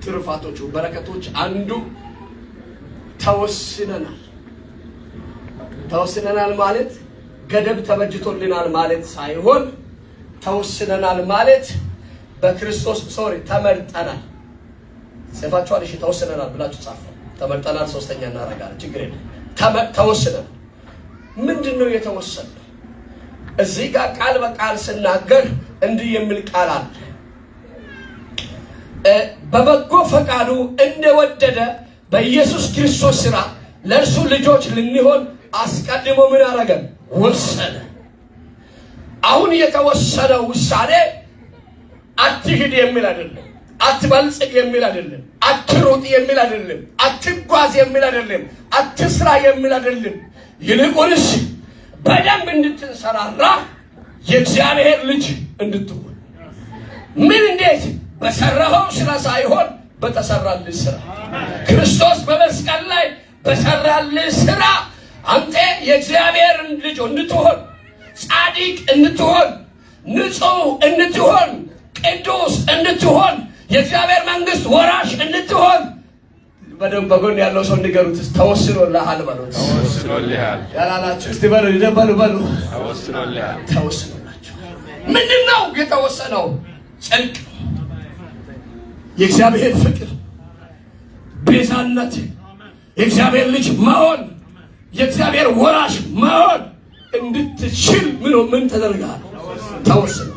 Speaker 2: ትርፋቶቹ በረከቶች አንዱ ተወስነናል። ተወስነናል ማለት ገደብ ተበጅቶልናል ማለት ሳይሆን ተወስነናል ማለት በክርስቶስ ተመርጠናል። ጽፋችኋል? እሺ ተወስነናል ብላችሁ ጻፉ። ተመርጠናል ሶስተኛ እናደርጋለን፣ ችግር የለም። ተወስነናል። ምንድነው የተወሰነው? እዚህ ጋር ቃል በቃል ስናገር እንዲህ የሚል ቃል አለ። በበጎ ፈቃዱ እንደወደደ በኢየሱስ ክርስቶስ ሥራ ለእርሱ ልጆች ልንሆን አስቀድሞ ምን አደረገን? ወሰነ። አሁን የተወሰነው ውሳኔ አትሂድ የሚል አይደለም፣ አትበልጽግ የሚል አይደለም፣ አትሩጥ የሚል አይደለም፣ አትጓዝ የሚል አይደለም፣ አትስራ የሚል አይደለም። ይልቁንስ በደንብ እንድትንሰራራ የእግዚአብሔር ልጅ እንድትሆን። ምን እንዴት? በሰራኸው ስራ ሳይሆን በተሰራልህ ስራ። ክርስቶስ በመስቀል ላይ በሰራልህ ስራ አንተ የእግዚአብሔር ልጅ እንድትሆን፣ ጻድቅ እንድትሆን፣ ንጹህ እንድትሆን፣ ቅዱስ እንድትሆን፣ የእግዚአብሔር መንግስት ወራሽ እንድትሆን በደንብ በጎን ያለው ሰው ንገሩት። ተወስኖልሃል በሉት። ተወስኖልሃል ያላላችሁ እስቲ በሉ በሉ። ተወስኖልሃል። ተወስኖላችሁ። ምንድነው የተወሰነው? ጽድቅ፣ የእግዚአብሔር ፍቅር፣ ቤዛነት፣ የእግዚአብሔር ልጅ መሆን፣ የእግዚአብሔር ወራሽ መሆን እንድትችል ምን ተደርጋል? ተወስኖ።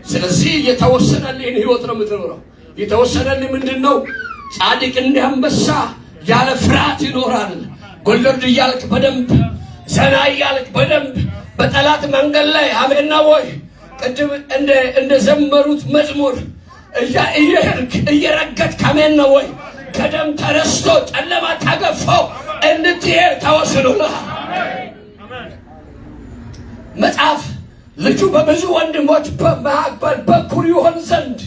Speaker 2: ስለዚህ የተወሰነልህን ህይወት ነው የምትኖረው። የተወሰነልህ ምንድነው? ጻድቅ እንደ አንበሳ ያለ ፍርሃት ይኖራል። ጎልጎል እያልክ በደንብ ዘና እያልክ በደንብ በጠላት መንገድ ላይ አሜንና ወይ ቅድም እንደ ዘመሩት መዝሙር እየሄድክ እየረገጥክ አሜንና ወይ ከደም ተረስቶ ጨለማ ተገፋው እንድትሄድ ተወስኖልሃል። መጽሐፍ ልጁ በብዙ ወንድሞች በመካከል በኩር ይሆን ዘንድ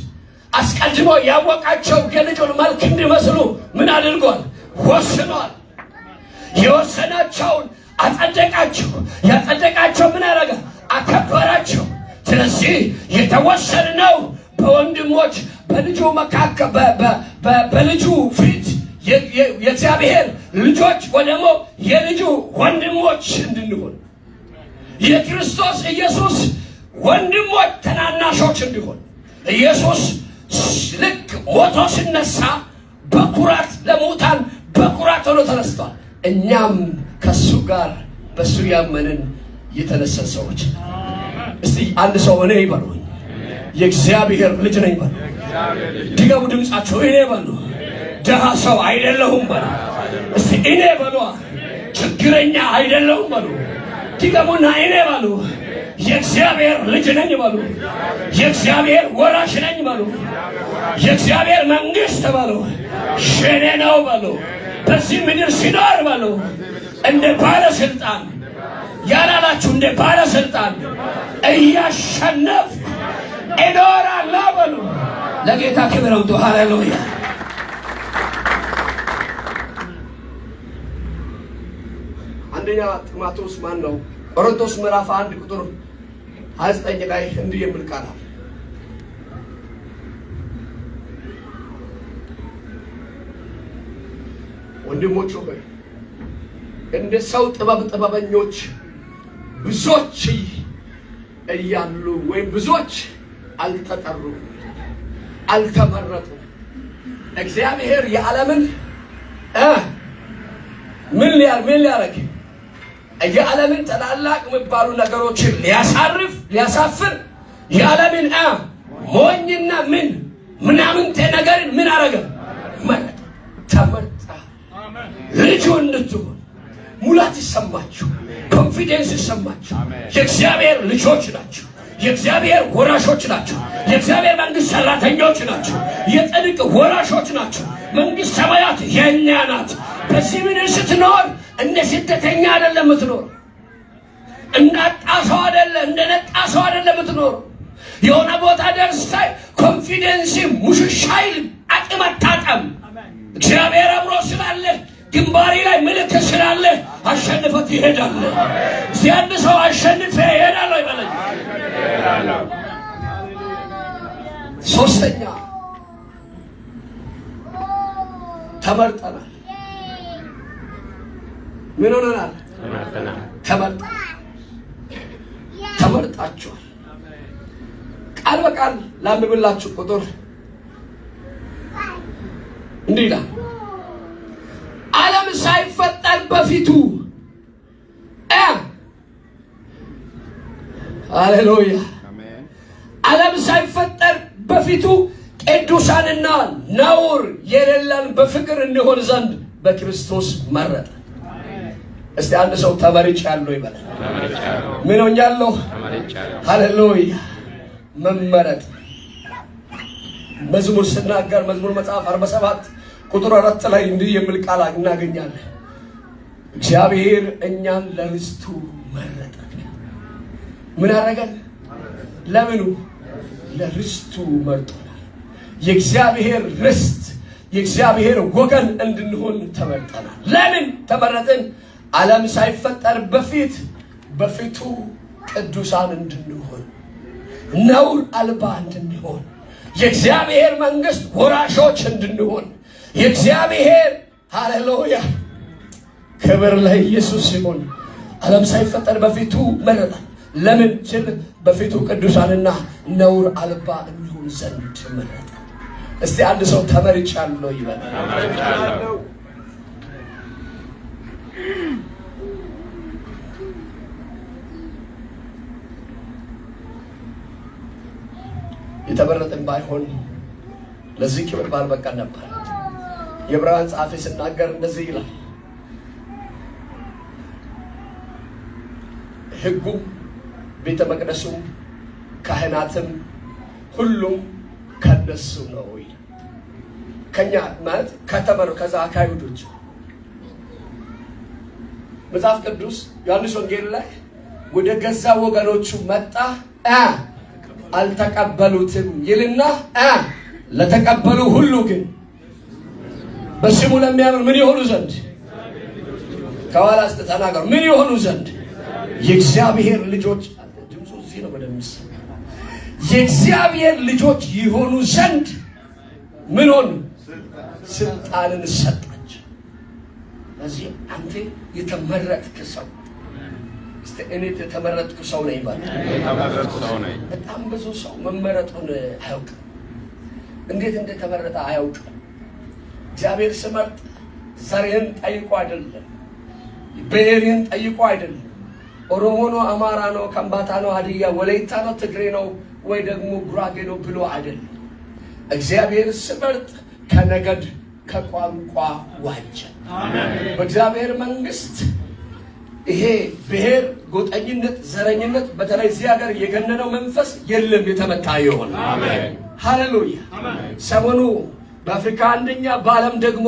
Speaker 2: አስቀድሞ ያወቃቸው የልጁን መልክ እንዲመስሉ ምን አድርጓል? ወስኗል። የወሰናቸውን አጸደቃቸው። ያጸደቃቸው ምን አደረገ? አከበራቸው። ስለዚህ የተወሰንነው በወንድሞች በልጁ መካከል በልጁ ፊት የእግዚአብሔር ልጆች ወደሞ የልጁ ወንድሞች እንድንሆን የክርስቶስ ኢየሱስ ወንድሞች ተናናሾች እንዲሆን ኢየሱስ ልክ ሞቶ ሲነሳ በኩራት ለሙታን በኩራት ሆኖ ተነስቷል። እኛም ከሱ ጋር በሱ ያመንን የተነሳን ሰዎች። እስቲ አንድ ሰው እኔ ይበሉ፣ የእግዚአብሔር ልጅ ነኝ በሉ። ድገሙ ድምጻችሁ፣ እኔ በሉ። ደሃ ሰው አይደለሁም በሉ። እስቲ እኔ በሉ። ችግረኛ አይደለሁም በሉ። ድገሙና እኔ በሉ። የእግዚአብሔር ልጅ ነኝ በሉ። የእግዚአብሔር ወራሽ ነኝ በሉ። የእግዚአብሔር መንግስት በሉ ሸኔ ነው በሉ። በዚህ ምድር ሲኖር በሉ እንደ ባለስልጣን ያላላችሁ እንደ ባለስልጣን እያሸነፍ እኖራለሁ በሉ። ለጌታ ክብር አምጡ። ሃሌሉያ። አንደኛ ጢሞቴዎስ ማን ነው? ቆሮንቶስ ምዕራፍ 1 ቁጥር 29 ላይ እንዲህ የሚል ቃል አለ። ወንድሞች ሆይ እንደ ሰው ጥበበኞች ብዙዎች እያሉ ወይም ብዙዎች አልተጠሩም፣ አልተመረጡም። እግዚአብሔር የዓለምን ምን ሊያደርግ የዓለምን ታላላቅ የሚባሉ ነገሮችን ሊያሳፍር የዓለምን ሞኝና ምናምንቴ ነገርን ምን አደረገ? ተመርጣ ልጁ እንድትሆን ሙላት ይሰማችሁ፣ ኮንፊደንስ ይሰማችሁ። የእግዚአብሔር ልጆች ናችሁ። የእግዚአብሔር ወራሾች ናችሁ። የእግዚአብሔር መንግስት ሰራተኞች ናችሁ። የጽድቅ ወራሾች ናችሁ። መንግስት ሰማያት የኛ ናት። በዚህ ምድር ስትኖር እንደ ስደተኛ አይደለም የምትኖር፣ እንዳጣ ሰው አይደለም፣ እንደነጣ ሰው አይደለም የምትኖር። የሆነ ቦታ ደርሰህ ኮንፊደንስ ሙሽሻይል አቅም አታጣም። እግዚአብሔር አብሮ ስላለ ግንባሪ ላይ ምልክት ስላለ አሸንፈት ይሄዳል። ሲያንድ ሰው አሸንፈ ይሄዳል ይበለኝ። ሶስተኛ ተመርጠናል። ምን ሆነናል? ተመርጣችኋል። ቃል በቃል ላንብብላችሁ ቁጥር እንዲህ ይላል። ዓለም ሳይፈጠር በፊቱ ሃሌሉያ። ዓለም ሳይፈጠር በፊቱ ቅዱሳንና ነውር የሌለን በፍቅር እንሆን ዘንድ በክርስቶስ መረጠ። እስቲ አንድ ሰው ተመርጫለሁ ይበል። ምን ሆኛለሁ? ሃሌሉያ። መመረጥ መዝሙር ስናገር መዝሙር መጽሐፍ 47 ቁጥር 4 ላይ እንዲህ የሚል ቃል እናገኛለን። እግዚአብሔር እኛን ለርስቱ መረጠን። ምን አደረገን? ለምኑ? ለርስቱ መርጦናል። የእግዚአብሔር ርስት የእግዚአብሔር ወገን እንድንሆን ተመርጠናል። ለምን ተመረጥን? ዓለም ሳይፈጠር በፊቱ ቅዱሳን እንድንሆን፣ ነውር አልባ እንድንሆን፣ የእግዚአብሔር መንግስት ወራሾች እንድንሆን፣ የእግዚአብሔር ሃሌሉያ ክብር ለኢየሱስ ይሁን። ዓለም ሳይፈጠር በፊቱ መረጠን። ለምን ሲል በፊቱ ቅዱሳንና ነውር አልባ እንሆን ዘንድ መረጠ። እስቲ አንድ ሰው ተመርጫለሁ ይበል። የተመረጥን ባይሆን ለዚህ ክብር ባልበቃን ነበር። የዕብራውያን ጸሐፊ ሲናገር እንደዚህ ይላል፣ ሕጉም ቤተ መቅደሱም ካህናትም ሁሉም ከነሱ ነው ይላል። ከኛ ማለት ከዛ ከአይሁዶች መጽሐፍ ቅዱስ ዮሐንስ ወንጌል ላይ ወደ ገዛ ወገኖቹ መጣ አልተቀበሉትም ይልና ለተቀበሉ ሁሉ ግን በስሙ ለሚያምኑ ምን ይሆኑ ዘንድ ከኋላ ተናገሩ። ምን ይሆኑ ዘንድ? የእግዚአብሔር ልጆች። ድምፁ እዚህ ነው በደምስ የእግዚአብሔር ልጆች ይሆኑ ዘንድ ምን ሆኑ? ስልጣንን ሰጣቸው። ስለዚህ አንተ የተመረጥክ ሰው እኔ የተመረጥኩ ሰው ነኝ ማለት ነው። በጣም ብዙ ሰው መመረጡን አያውቅም። እንዴት እንደተመረጠ አያውቅም። እግዚአብሔር ሲመርጥ ዘርህን ጠይቆ አይደለም፣ ብሔርህን ጠይቆ አይደለም፣ ኦሮሞ ነው፣ አማራ ነው፣ ከምባታ ነው፣ ሀዲያ፣ ወላይታ ነው፣ ትግሬ ነው ወይ ደግሞ ጉራጌ ነው ብሎ አይደለም። እግዚአብሔር ሲመርጥ ከነገድ ከቋንቋ ዋጀ። በእግዚአብሔር መንግስት ይሄ ብሔር፣ ጎጠኝነት፣ ዘረኝነት በተለይ እዚህ ሀገር የገነነው መንፈስ የለም። የተመታ ይሆን። አሜን ሃሌሉያ። ሰሞኑ በአፍሪካ አንደኛ በዓለም ደግሞ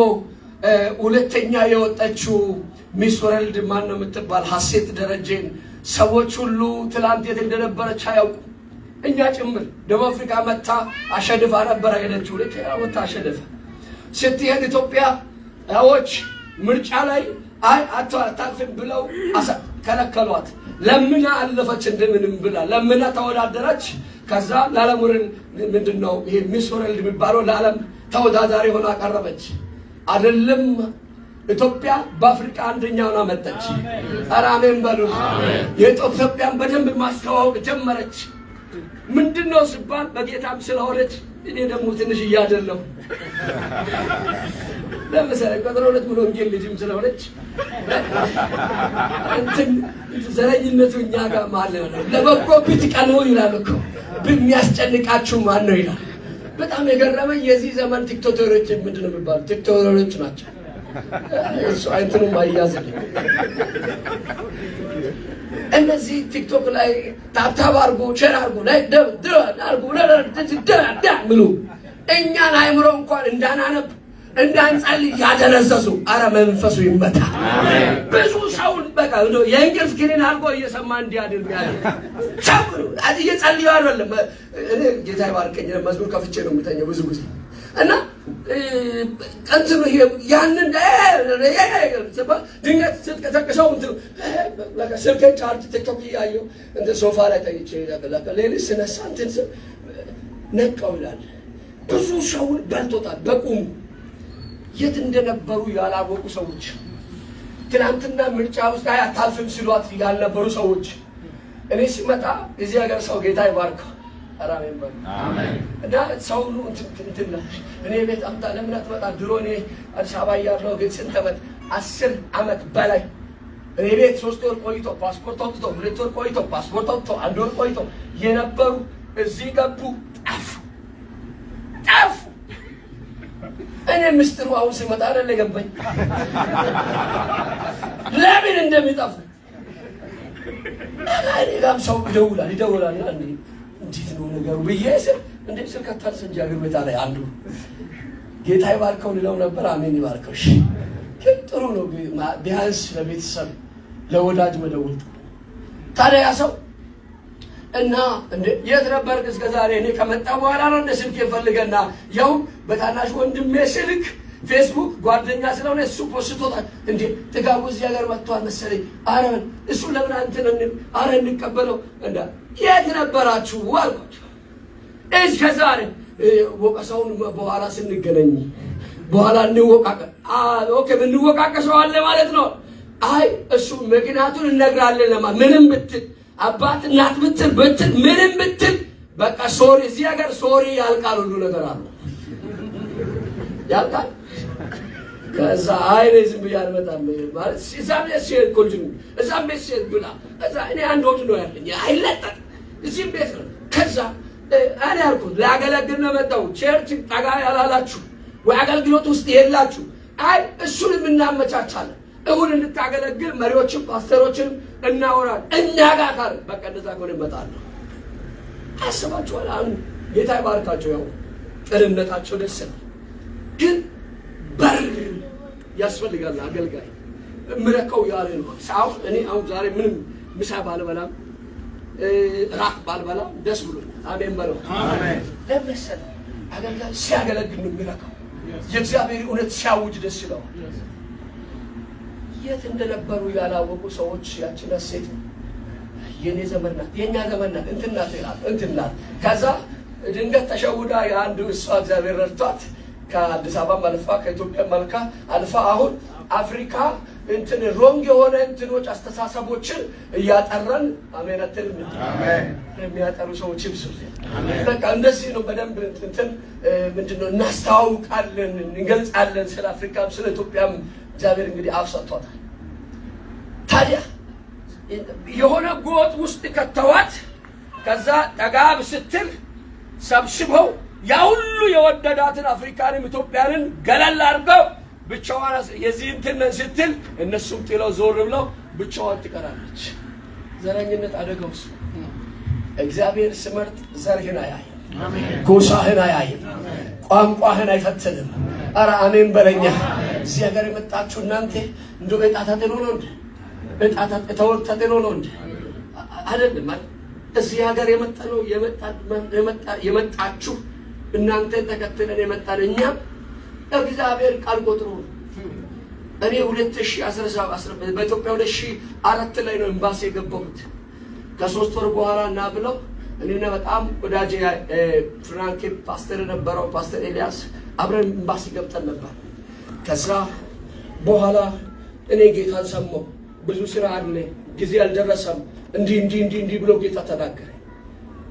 Speaker 2: ሁለተኛ የወጣችው ሚስ ወርልድ ማን ነው የምትባል ሀሴት ደረጀን ሰዎች ሁሉ ትላንት የት እንደነበረች አያውቁ። እኛ ጭምር ደቡብ አፍሪካ መታ አሸንፋ ነበር አይደለች? ሁለት ወጣ አሸንፋ ስትሄድ ኢትዮጵያዎች ምርጫ ላይ አታልፍም ብለው ከለከሏት። ለምና አለፈች፣ እንደምንም ብላ ለምና ተወዳደረች። ከዛ ለዓለም ምንድነው ይሄ ሚስ ወርልድ የሚባለው ለዓለም ተወዳዳሪ ሆና ቀረበች። አይደለም ኢትዮጵያ በአፍሪካ አንደኛ ሆና መጣች። አሜን በሉ። የኢትዮጵያን በደንብ ማስተዋወቅ ጀመረች። ምንድነው ሲባል በጌታም ስለሆነች፣ እኔ ደግሞ ትንሽ እያደለሁ ለምሳሌ ቁጥር 2 ብሎ እንጀል ልጅም ስለሆነች እንትን ዘረኝነቱ እኛ ጋር ማለት ነው። ለበጎ ብትቀኑ ይላል እኮ በሚያስጨንቃችሁ ማን ነው ይላል። በጣም የገረመኝ የዚህ ዘመን ቲክቶከሮች ምንድነው የሚባሉ ቲክቶከሮች ናቸው። እሱ አይንቱንም አያዝልኝ። እነዚህ ቲክቶክ ላይ ታብታብ አድርጎ ሼር አድርጎ ላይ አድርጎ ምሉ እኛን አይምሮ እንኳን እንዳናነብ እንዳንጸልይ ያደረዘዙ። አረ መንፈሱ ይመታ። ብዙ ሰውን በቃ የእንቅልፍ ክኒን አድርጎ እየሰማ እንዲያድር ያለ ሰው እየጸልዩ አይደለም። እኔ ጌታ ይባርከኝ መዝሙር ከፍቼ ነው የምተኛው ብዙ ጊዜ እና እንትኑ ያንን ድንገት ስትቀሰቅሰው ስልኬ ቻርጅ ቲክቶክ እያየሁ እንደ ሶፋ ላይ ተኝቼ ሌሊት ስነሳ እንትን ነቃው ይላል። ብዙ ሰውን በልቶታል በቁሙ።
Speaker 3: የት እንደነበሩ ያላወቁ ሰዎች ትናንትና ምርጫ ውስጥ አታልፍም ሲሏት ያልነበሩ ሰዎች እኔ ሲመጣ እዚህ ሀገር ሰው ጌታ ይባርከው አራሜን ባል አሜን እና ሰው ሁሉ እንትን እኔ ቤት አምጣ ለምን አትመጣ ድሮ እኔ አዲስ አበባ ያለው ቤት ስንት ዓመት 10 ዓመት በላይ እኔ ቤት 3 ወር ቆይቶ ፓስፖርት አውጥቶ 2 ወር ቆይቶ ፓስፖርት አውጥቶ 1 ወር ቆይቶ የነበሩ እዚህ ገቡ ጠፉ እኔ ምስጢሩ አሁን ሲመጣ አይደል ገባኝ ለምን እንደሚጠፉ ጋም ሰው ይደውላል እንዴት ነው ነገሩ በየሰር እንዴት ስልከታል ሰንጃግር ቤታ ላይ አንዱ ጌታ ይባርከው ሊለው ነበር አሜን ይባርከው እሺ ጥሩ ነው ቢያንስ ለቤተሰብ ለወዳጅ መደወል ታዲያ ያ ሰው እና እንደ የት ነበር እስከ ዛሬ እኔ ከመጣ በኋላ ነው እንደ ስልክ ይፈልገና ያው በታናሽ ወንድሜ ስልክ ፌስቡክ ጓደኛ ስለሆነ እሱ ፖስቶታል እንዴ ተጋውዝ ያገር መጥቷል መሰለኝ አረን እሱ ለምን አንተን አረን እንቀበለው እንዳ የት ነበራችሁ አልኳቸው እስከ ዛሬ ወቀሰውን በኋላ ስንገናኝ በኋላ ኦኬ እንወቃቀሰው አለ ማለት ነው አይ እሱ ምክንያቱን እነግራለን ለማ ምንም ብትል አባት እናት ብትል ምንም ብትል በቃ ሶሪ እዚህ ሀገር ሶሪ ያልቃል ሁሉ ነገር አለ ያልቃል ከዛ አይኔ ዝም ብያለሁ በጣም ማለት እዛም የሴት ኮልጅን እዛም የሴት ብላ እዛ እኔ አንድ ወጥ ነው ያለኝ አይለጠጥ እዚህም ቤት ነው ከዛ እኔ አልኩት ላገለግል ነው መጣው ቸርች ጠጋ ያላላችሁ ወይ አገልግሎት ውስጥ የላችሁ አይ እሱንም እናመቻቻለን እሁን እንድታገለግል መሪዎችን ፓስተሮችን እናወራለን እኛ ጋር ካር በቃ እንደዛ ከሆነ ይመጣሉ አስባችኋል አሁን ጌታ ይባርካቸው ያው ጥርነታቸው ደስ ነው ግን በር ያስፈልጋል አገልጋይ ምረከው ያለ ነው ሳው እኔ አሁን ዛሬ ምንም ምሳ ባልበላም ራት ባልበላም ደስ ብሎኛል አሜን በለው አሜን ለምሳሌ አገልጋይ ሲያገለግል ነው ምረከው የእግዚአብሔር እውነት ሲያውጅ ደስ ይላል የት እንደነበሩ ያላወቁ ሰዎች ያችን ሴት የኔ ዘመን ናት የኛ ዘመን ናት እንትን ናት ከዛ ድንገት ተሸውዳ የአንዱ እሷ እግዚአብሔር ረድቷት ከአዲስ አበባ ማልፋ ከኢትዮጵያ መልካ አልፋ አሁን አፍሪካ እንትን ሮንግ የሆነ እንትኖች አስተሳሰቦችን እያጠራን አሜን አትልም አሜን የሚያጠሩ ሰዎች ይብሱል አሜን በቃ እንደዚህ ነው በደንብ እንትን ምንድነው እናስተዋውቃለን እንገልጻለን ስለ አፍሪካም ስለ ኢትዮጵያም እግዚአብሔር እንግዲህ አፍሰቷታል ታዲያ የሆነ ጎጥ ውስጥ ከተዋት ከዛ ጠጋብ ስትል ሰብስበው ያ ሁሉ የወደዳትን አፍሪካንም ኢትዮጵያንን ገለል አድርገው ብቻዋን የዚህ እንትን ስትል እነሱም ጥለው ዞር ብለው ብቻዋን ትቀራለች ዘረኝነት አደገውስ እግዚአብሔር ስመርጥ ዘርህን አያይም አሜን ጎሳህን አያይም ቋንቋህን አይፈትንም አረ አሜን በለኛ እዚህ ሀገር የመጣችሁ እናንተ እንደው በጣታ ተኖ ነው እንዴ በጣታ ተወልተው ነው እንዴ አይደለም እዚህ ሀገር የመጣችሁ እናንተ ተከትለን የመጣለኛ እግዚአብሔር ቃል ቆጥሮ እኔ 2017 በኢትዮጵያ 2004 ላይ ነው ኤምባሲ የገባሁት ከ3 ወር በኋላ እና ብለው እኔና በጣም ወዳጄ ፍራንክ ፓስተር ነበረው ፓስተር ኤልያስ አብረን ኤምባሲ ገብተን ነበር ከዛ በኋላ እኔ ጌታን ሰማሁ ብዙ ስራ አለ ጊዜ አልደረሰም እንዲ ብሎ ጌታ ተናገረ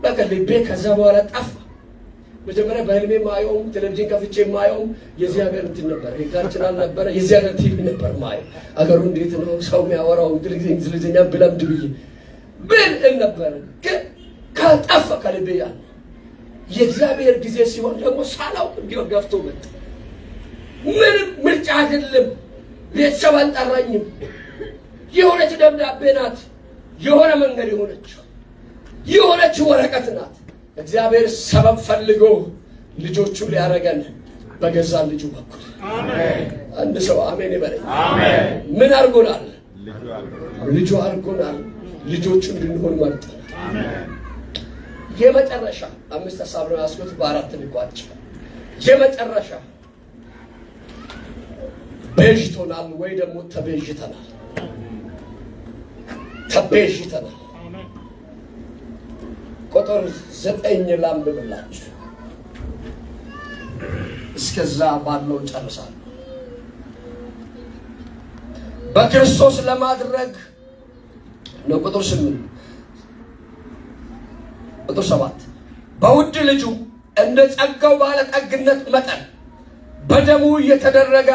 Speaker 3: በቃ ልቤ ከዛ በኋላ ጠፋ መጀመሪያ በህልሜ ማየው ቴሌቪዥን ከፍቼ ማየው የዚህ ሀገር እንትን ነበር ቻናል ነበር የዚህ ሀገር ቲቪ ነበር ማየው አገሩ እንዴት ነው ሰው የሚያወራው እንግሊዝኛ ብለምድ ብል ነበር ግን ከጠፋ ከልቤ ያ የእግዚአብሔር ጊዜ ሲሆን ደግሞ ሳላው እንዲው ገፍቶ መጣ ምንም ምርጫ አይደለም ቤተሰብ አልጠራኝም የሆነች ደብዳቤ ናት የሆነ መንገድ የሆነች ወረቀት ናት እግዚአብሔር ሰበብ ፈልጎ ልጆቹ ሊያረጋን በገዛ ልጁ በኩል አሜን አንድ ሰው አሜን ይበል አሜን ምን አርጎናል ልጁ አርጎናል ልጆቹ እንድንሆን መርጠናል አሜን የመጨረሻ አምስት ሐሳብ ነው ያስኩት በአራት ልቋጭ የመጨረሻ በጅቶናል ወይ ደግሞ ተበጅተናል ቁጥር 9 ላንብብላችሁ እስከዛ ባለው ጨርሳለሁ በክርስቶስ ለማድረግ ነው። ቁጥር 7 በውድ ልጁ እንደ ጸጋው ባለጠግነት መጠን በደሙ የተደረገ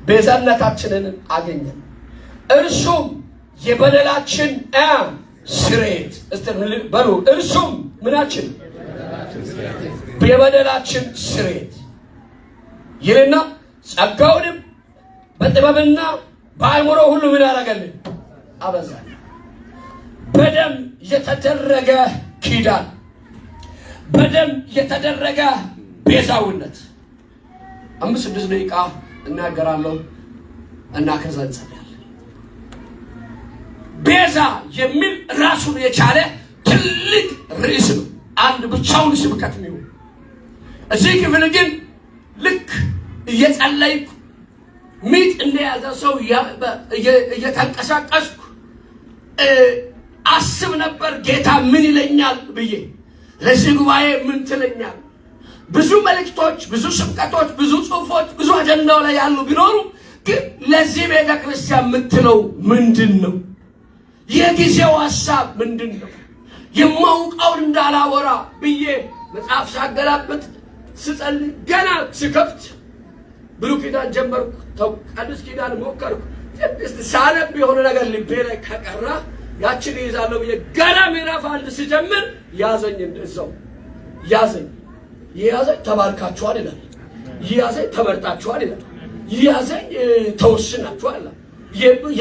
Speaker 3: ቤዛነታችንን አገኘን። እርሱም የበደላችን ስርየት በሉ። እርሱም ምናችን? የበደላችን ስርየት ይልና ጸጋውንም በጥበብና በአእምሮ ሁሉ ምን ያደረገልን? አበዛል። በደም የተደረገ ኪዳን፣ በደም የተደረገ ቤዛውነት 5-6 ደቂቃ እናገራለሁ እና ከዛ እንጸልያለን። ቤዛ የሚል ራሱን የቻለ ትልቅ ርዕስ ነው። አንድ ብቻውን ስብከት ነው። እዚህ ክፍል ግን ልክ እየጸለይኩ ሚጥ እንደያዘ ሰው እየተንቀሳቀስኩ አስብ ነበር ጌታ ምን ይለኛል ብዬ። ለዚህ ጉባኤ ምን ትለኛል? ብዙ መልእክቶች፣ ብዙ ስብከቶች፣ ብዙ ጽሑፎች፣ ብዙ አጀንዳው ላይ ያሉ ቢኖሩ ግን ለዚህ ቤተ ክርስቲያን የምትለው ምንድን ነው? የጊዜው ሐሳብ ምንድን ነው? የማውቀውን እንዳላወራ ብዬ መጽሐፍ ሳገላብጥ ስጸልይ ገና ስከፍት ብሉይ ኪዳን ጀመርኩ፣ አዲስ ኪዳን ሞከርኩ። ሳነብ የሆነ ነገር ልቤ ላይ ከቀራ ያችን ይዛለሁ ብዬ ገና ምዕራፍ 1 ስጀምር ያዘኝ። እንደዛው ያዘኝ። ተባርካችኋል ይላል። ያዘኝ ተመርጣችኋል ይላል። ያዘኝ ተወስናችኋል።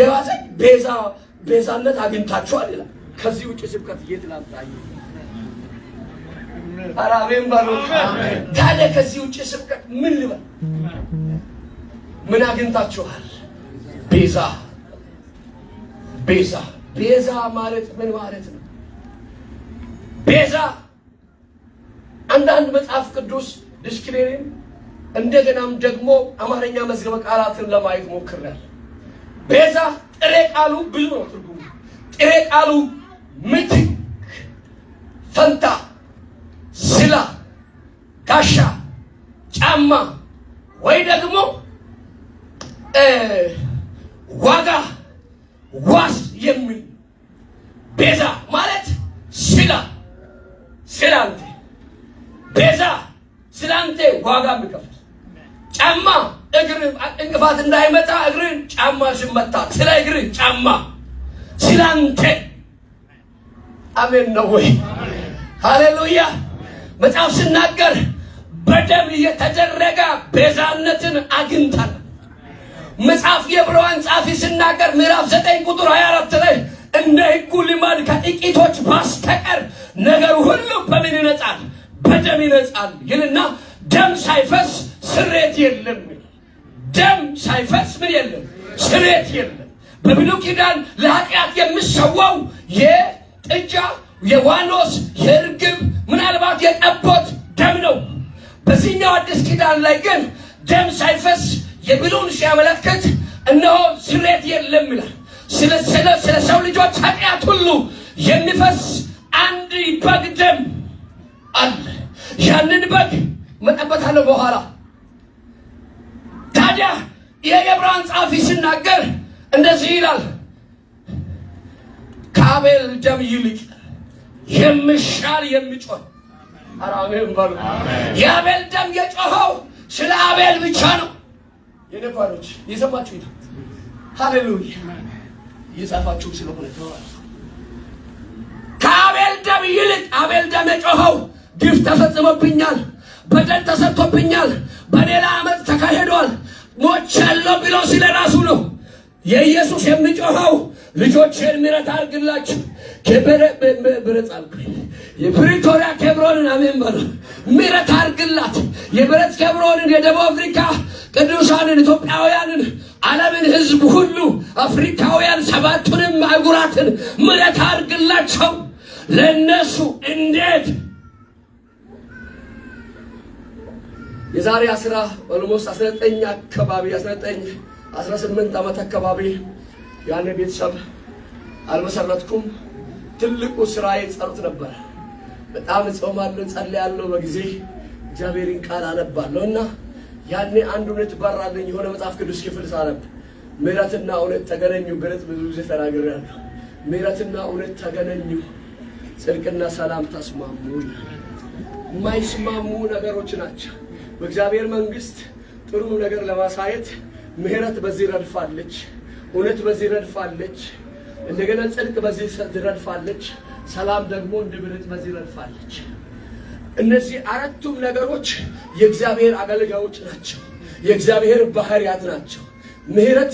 Speaker 3: ያዘኝ ቤዛነት አግኝታችኋል ይላል። ከዚህ ውጭ ስብከት የት ላምጣኝ? አራቤም ባሉ ታዲያ ከዚህ ውጭ ስብከት ምን ልበል? ምን አግኝታችኋል? ቤዛ ማለት ምን ማለት ነው? ቤዛ አንዳንድ መጽሐፍ ቅዱስ ዲክሽነሪን እንደገናም ደግሞ አማርኛ መዝገበ ቃላትን ለማየት ሞክሬያለሁ። ቤዛ ጥሬ ቃሉ ብዙ ነው ትርጉሙ። ጥሬ ቃሉ ምትክ፣ ፈንታ፣ ስላ፣ ጋሻ፣ ጫማ ወይ ደግሞ ዋጋ፣ ዋስ የሚል ቤዛ ማለት ስላንተ ቤዛ ስላንተ ዋጋ የሚከፍል ጫማ፣ እግር እንቅፋት እንዳይመጣ እግርን ጫማ ሲመታ ስለ እግር ጫማ ስላንተ። አሜን ነው ወይ? ሃሌሉያ። መጽሐፍ ሲናገር በደም የተደረገ ቤዛነትን አግኝተናል። መጽሐፍ የዕብራውያን ጸሐፊ ሲናገር ምዕራፍ 9 ቁጥር 24 ላይ እንደ ሕጉ ልማድ ከጥቂቶች በስተቀር ነገር ሁሉ በምን ይነጻል? በደም ይነጻል ይልና ደም ሳይፈስ ስርየት የለም። ደም ሳይፈስ ምን የለም? ስርየት የለም። በብሉይ ኪዳን ለኃጢአት የሚሰዋው የጥጃ፣ የዋኖስ፣ የርግብ ምናልባት የጠቦት ደም ነው። በዚህኛው አዲስ ኪዳን ላይ ግን ደም ሳይፈስ የብሉይን ሲያመለክት እነሆ ስርየት የለም ይላል። ስለ ሰው ልጆች ኃጢአት ሁሉ የሚፈስ አንድ በግ ደም አለ። ያንን በግ መጠበታለሁ በኋላ። ታዲያ የዕብራውያን ጸሐፊ ሲናገር እንደዚህ ይላል፣ ከአቤል ደም ይልቅ የሚሻል የሚጮህ አራሜን ባሉ የአቤል ደም የጮኸው ስለ አቤል ብቻ ነው። የነፋሮች የሰማችሁ ይላል። ሃሌሉያ። የጻፋችሁ ስለሆነ ከአቤል ደም ይልቅ አቤል ደም የጮኸው ግፍ ተፈጽሞብኛል፣ በደል ተሰርቶብኛል፣ በሌላ ዓመት ተካሄዷል፣ ሞቻለሁ ብሎ ስለ ራሱ ነው። የኢየሱስ የሚጮኸው ልጆቼን ምሕረት አድርግላችሁ የፕሪቶሪያ ኬብሮንን አሜን በሉ ምሕረት አድርግላት። የብረት ኬብሮንን፣ የደቡብ አፍሪካ ቅዱሳንን፣ ኢትዮጵያውያንን፣ ዓለምን፣ ሕዝብ ሁሉ አፍሪካውያን 7ቱንም አህጉራትን ምሕረት አድርግላቸው። ለነሱ እንዴት የዛሬ 19 አካባቢ 18 ዓመት አካባቢ ያኔ ቤተሰብ አልመሰረትኩም። ትልቁ ስራዬ ጸሎት ነበር። በጣም እጾማለሁ፣ ጸልያለሁ፣ በጊዜ እግዚአብሔርን ቃል አነባለሁ እና ያኔ አንድ እውነት በራልኝ የሆነ መጽሐፍ ቅዱስ ክፍል ሳነብ ምሕረትና እውነት ተገናኙ። ገለጥ ብዙ ጊዜ ተናግሬያለሁ። ምሕረትና እውነት ተገናኙ፣ ጽድቅና ሰላም ተስማሙ። የማይስማሙ ነገሮች ናቸው። በእግዚአብሔር መንግስት ጥሩ ነገር ለማሳየት ምሕረት በዚህ ረድፋለች፣ እውነት በዚህ ረድፋለች፣ እንደገና ጽድቅ በዚህ ረድፋለች፣ ሰላም ደግሞ እንደ ብረት በዚህ ረድፋለች። እነዚህ አራቱም ነገሮች የእግዚአብሔር አገልጋዮች ናቸው፣ የእግዚአብሔር ባህሪያት ናቸው። ምሕረት